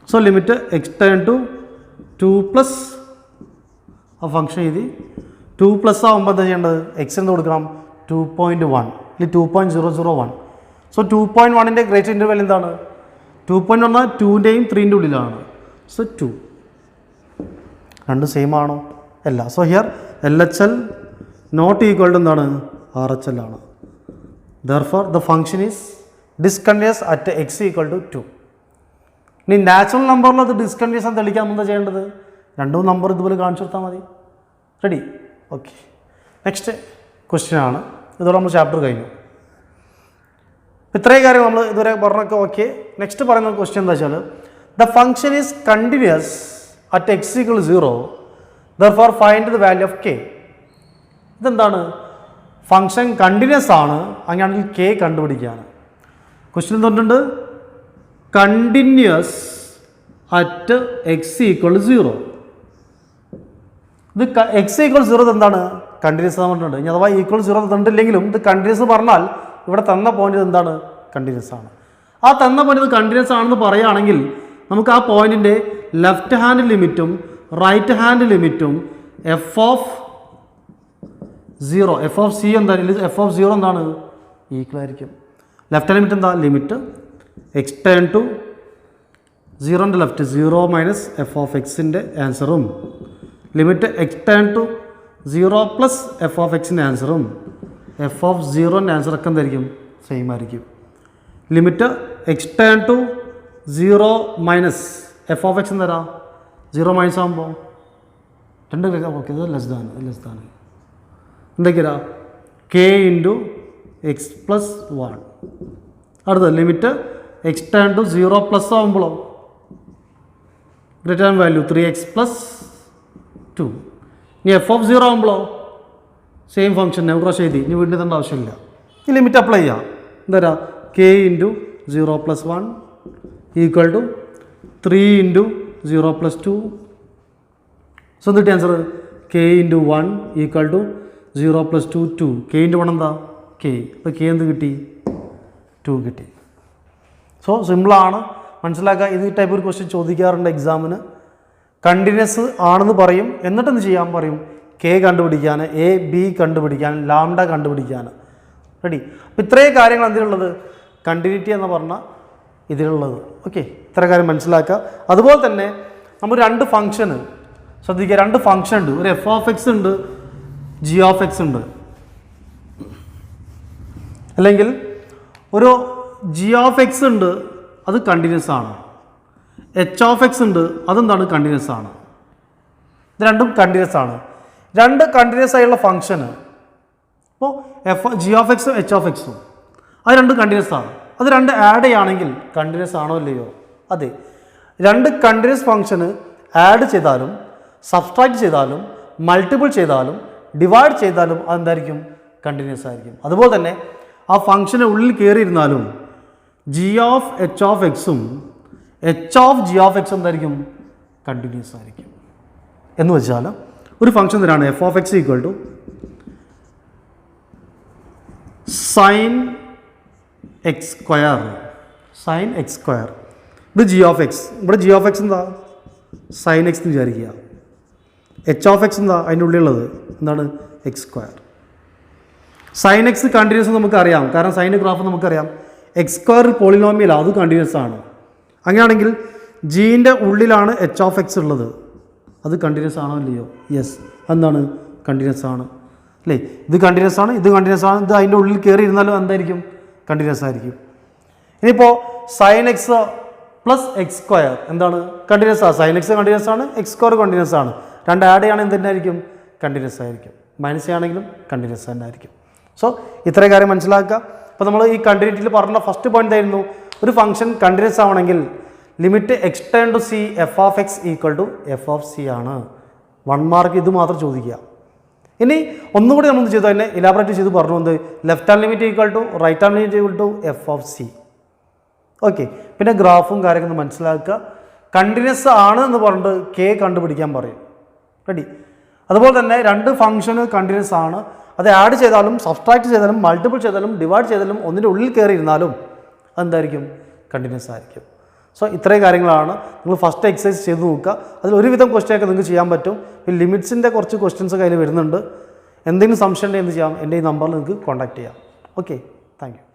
So limit x turn to 2 plus ആ ഫംഗ്ഷൻ എഴുതി. 2 പ്ലസ് ആകുമ്പോൾ എന്താ ചെയ്യേണ്ടത്? എക്സ് എന്ത് കൊടുക്കണം? 2.1 അല്ലെങ്കിൽ 2.001. സോ 2.1ൻ്റെ ഗ്രേറ്റർ ഇൻ്റർവെൽ എന്താണ്? 2.1 പറഞ്ഞാൽ 2ൻ്റെയും 3ൻ്റെ ഉള്ളിലാണ്. സോ 2. രണ്ടും സെയിം ആണോ? അല്ല. So here LHL not equal to എന്താണ്? RHL ആണ്. Therefore the function is discontinuous at x equal to 2. ഇനി നാച്ചുറൽ നമ്പറിൽ അത് ഡിസ്കണ്ടിന്യൂസ് എന്ന് തെളിയിക്കാൻ എന്താ ചെയ്യേണ്ടത്? രണ്ടും നമ്പർ ഇതുപോലെ കാണിച്ചു കൊടുത്താൽ മതി. റെഡി? ഓക്കെ. നെക്സ്റ്റ് ക്വസ്റ്റ്യൻ ആണ്. ഇതോടെ നമ്മൾ ചാപ്റ്റർ കഴിഞ്ഞു. ഇത്രയും കാര്യം നമ്മൾ ഇതുവരെ പറഞ്ഞൊക്കെ ഓക്കെ. നെക്സ്റ്റ് പറയുന്ന ക്വസ്റ്റ്യൻ എന്താ വെച്ചാൽ the function is continuous at x equal 0. Therefore find the value of k. ഇതെന്താണ്? ഫംഗ്ഷൻ കണ്ടിന്യൂസ് ആണ്, അങ്ങനെയാണെങ്കിൽ കെ കണ്ടുപിടിക്കുകയാണ്. ക്വസ്റ്റ്യൻ എന്തുകൊണ്ടുണ്ട്? Continuous at x equal 0. ഇത് എക്സ് ഈക്വൽ 0 എന്താണ്? കണ്ടിന്യൂസ് പറഞ്ഞിട്ടുണ്ട്. ഇനി അഥവാ ഈക്വൽ 0 തന്നിട്ടില്ലെങ്കിലും ഇത് കണ്ടിന്യൂസ് പറഞ്ഞാൽ ഇവിടെ തന്ന പോയിന്റ് എന്താണ്? കണ്ടിന്യൂസ് ആണ്. ആ തന്ന പോയിന്റ് കണ്ടിന്യൂസ് ആണെന്ന് പറയുകയാണെങ്കിൽ നമുക്ക് ആ പോയിന്റിൻ്റെ ലെഫ്റ്റ് ഹാൻഡ് ലിമിറ്റും റൈറ്റ് ഹാൻഡ് ലിമിറ്റും f of 0 f of c എന്തായാലും എഫ് ഓഫ് 0 എന്താണ്? ഈക്വൽ ആയിരിക്കും. ലെഫ്റ്റ് ഹാൻഡ് ലിമിറ്റ് എന്താ? ലിമിറ്റ് എക്സ് ടേൺ ടു 0ൻ്റെ ലെഫ്റ്റ് 0 മൈനസ് എഫ് ഓഫ് എക്സിൻ്റെ ആൻസറും limit x turn to 0 plus f of എക്സിൻ്റെ ആൻസറും എഫ് ഓഫ് 0ൻ്റെ ആൻസറൊക്കെ എന്തായിരിക്കും? സെയിം ആയിരിക്കും. Limit x turn to 0 minus f of x എന്താ? 0 മൈനസ് ആകുമ്പോൾ 2 ഓക്കെ. ഇത് ലെസ് ദാൻ എന്തൊക്കെയാ? K into x plus 1. അടുത്തത് limit x turn to 0 plus ആകുമ്പോഴോ greater than value 3x plus 2. ഇനി എഫ് ഓഫ് 0 ആകുമ്പോഴോ സെയിം ഫംഗ്ഷൻ നെവ്രോസ് എഴുതി. ഇനി വീണ്ടും തേണ്ട ആവശ്യമില്ല. ഈ ലിമിറ്റ് അപ്ലൈ ചെയ്യാം. എന്താ? K into 0 plus 1 equal to 3 into 0 plus 2. So എന്നിട്ട് answer k into 1 equal to 0 plus 2 2. K into 1 എന്താ? കെ. അപ്പോൾ കെ എന്ത് കിട്ടി? 2 കിട്ടി. സോ സിമ്പിളാണ്, മനസ്സിലാക്കുക. ഇത് ടൈപ്പ് ഒരു ക്വസ്റ്റ്യൻ ചോദിക്കാറുണ്ട് എക്സാമിന്. കണ്ടിന്യൂസ് ആണെന്ന് പറയും, എന്നിട്ട് എന്ത് ചെയ്യാൻ പറയും? കെ കണ്ടുപിടിക്കാൻ, എ ബി കണ്ടുപിടിക്കാൻ, ലാംഡ കണ്ടുപിടിക്കാൻ. റെഡി? അപ്പോൾ ഇത്രയും കാര്യങ്ങൾ എന്തിനുള്ളത്? കണ്ടിന്യൂറ്റി എന്ന് പറഞ്ഞാൽ ഇതിലുള്ളത്. ഓക്കെ, ഇത്ര കാര്യം മനസ്സിലാക്കുക. അതുപോലെ തന്നെ നമ്മൾ 2 ഫംഗ്ഷന് ശ്രദ്ധിക്കുക. 2 ഫംഗ്ഷൻ ഉണ്ട്. ഒരു എഫ് ഓഫ് എക്സ് ഉണ്ട്, ജി ഓഫ് എക്സ് ഉണ്ട്. അല്ലെങ്കിൽ ഒരു ജി ഓഫ് എക്സ് ഉണ്ട്, അത് കണ്ടിന്യൂസ് ആണ്. എച്ച് ഓഫ് എക്സ് ഉണ്ട്, അതെന്താണ്? കണ്ടിന്യൂസ് ആണ്. ഇത് രണ്ടും കണ്ടിന്യൂസ് ആണ്. 2 കണ്ടിന്യൂസ് ആയുള്ള ഫംഗ്ഷന് ഇപ്പോൾ ജി ഓഫ് എക്സും എച്ച് ഓഫ് എക്സും അത് 2 കണ്ടിന്യൂസ് ആണ്. അത് 2 ആഡ് ചെയ്യുകയാണെങ്കിൽ കണ്ടിന്യൂസ് ആണോ അല്ലയോ? അതെ. 2 കണ്ടിന്യൂസ് ഫംഗ്ഷന് ആഡ് ചെയ്താലും സബ്സ്ട്രാക്ട് ചെയ്താലും മൾട്ടിപ്പിൾ ചെയ്താലും ഡിവൈഡ് ചെയ്താലും അതെന്തായിരിക്കും കണ്ടിന്യൂസ് ആയിരിക്കും. അതുപോലെ തന്നെ ആ ഫംഗ്ഷന് ഉള്ളിൽ കയറിയിരുന്നാലും ജി ഓഫ് എച്ച് ഓഫ് എക്സും എച്ച് ഓഫ് ജി ഓഫ് എക്സും എന്തായിരിക്കും കണ്ടിന്യൂസ് ആയിരിക്കും. എന്ന് വെച്ചാൽ ഒരു ഫംഗ്ഷൻ തരാണ് f of x equal to sine x square. Sine x square ഇത് ജി ഓഫ് എക്സ്. ഇവിടെ ജി ഓഫ് എക്സ് എന്താ സൈൻ എക്സ് എന്ന് വിചാരിക്കുക. എച്ച് ഓഫ് എക്സ് എന്താ അതിൻ്റെ ഉള്ളിലുള്ളത് എന്താണ് x square. Sine x continuous നമുക്കറിയാം, കാരണം സൈൻ്റെ ഗ്രാഫ് നമുക്കറിയാം. എക്സ് സ്ക്വയർ പോളിനോമിയലാണ്, അത് കണ്ടിന്യൂസ് ആണ്. അങ്ങനെയാണെങ്കിൽ ജീൻ്റെ ഉള്ളിലാണ് എച്ച് ഓഫ് എക്സ് ഉള്ളത്, അത് കണ്ടിന്യൂസ് ആണോ ഇല്ലയോ? യെസ്, എന്താണ് കണ്ടിന്യൂസ് ആണ് അല്ലേ? ഇത് കണ്ടിന്യൂസ് ആണ്, ഇത് കണ്ടിന്യൂസ് ആണ്. ഇത് അതിൻ്റെ ഉള്ളിൽ കയറി ഇരുന്നാലും എന്തായിരിക്കും കണ്ടിന്യൂസ് ആയിരിക്കും. ഇനിയിപ്പോൾ sine x plus x square എന്താണ് കണ്ടിന്യൂസ് ആണ്. സൈൻ എക്സ് കണ്ടിന്യൂസ് ആണ്, എക്സ് സ്ക്വയർ കണ്ടിന്യൂസ് ആണ്. രണ്ട് ആഡ് ചെയ്യുകയാണെങ്കിൽ എന്തിനായിരിക്കും കണ്ടിന്യൂസ് ആയിരിക്കും. മൈനസ് ചെയ്യുകയാണെങ്കിലും കണ്ടിന്യൂസ് തന്നെ ആയിരിക്കും. സോ ഇത്രയും കാര്യം മനസ്സിലാക്കുക. അപ്പോൾ നമ്മൾ ഈ കണ്ടിന്യൂറ്റിയിൽ പറഞ്ഞ ഫസ്റ്റ് പോയിന്റ് ആയിരുന്നു, ഒരു ഫംഗ്ഷൻ കണ്ടിന്യൂസ് ആവണമെങ്കിൽ limit extern to c f of x equal to f of c ആണ്. 1 മാർക്ക് ഇത് മാത്രം ചോദിക്കുക. ഇനി ഒന്നുകൂടി നമ്മൾ ചെയ്തു തന്നെ ഇലാബറേറ്റ് ചെയ്ത് പറഞ്ഞു, എന്ത് left hand limit equal to right hand limit equal to f of c. Okay, പിന്നെ ഗ്രാഫും കാര്യങ്ങളും മനസ്സിലാക്കുക. കണ്ടിന്യൂസ് ആണ് എന്ന് പറഞ്ഞിട്ട് കെ കണ്ടുപിടിക്കാൻ പറയും. റെഡി. അതുപോലെ തന്നെ രണ്ട് ഫംഗ്ഷന് കണ്ടിന്യൂസ് ആണ്, അത് ആഡ് ചെയ്താലും സബ്സ്ട്രാക്ട് ചെയ്താലും മൾട്ടിപ്പിൾ ചെയ്താലും ഡിവൈഡ് ചെയ്താലും ഒന്നിൻ്റെ ഉള്ളിൽ കയറി ഇരുന്നാലും അതെന്തായിരിക്കും കണ്ടിന്യൂസ് ആയിരിക്കും. സോ ഇത്രയും കാര്യങ്ങളാണ് നിങ്ങൾ ഫസ്റ്റ് എക്സസൈസ് ചെയ്ത് നോക്കുക. അതിൽ ഒരുവിധം ക്വസ്റ്റ്യനൊക്കെ നിങ്ങൾക്ക് ചെയ്യാൻ പറ്റും. ഈ ലിമിറ്റ്സിൻ്റെ കുറച്ച് ക്വസ്റ്റ്യൻസ് കയ്യിൽ വരുന്നുണ്ട്. എന്തെങ്കിലും സംശയം ഉണ്ടെങ്കിൽ എന്ത് ചെയ്യാം, എൻ്റെ ഈ നമ്പറിൽ നിങ്ങൾക്ക് കോൺടാക്ട് ചെയ്യാം. Okay, thank you.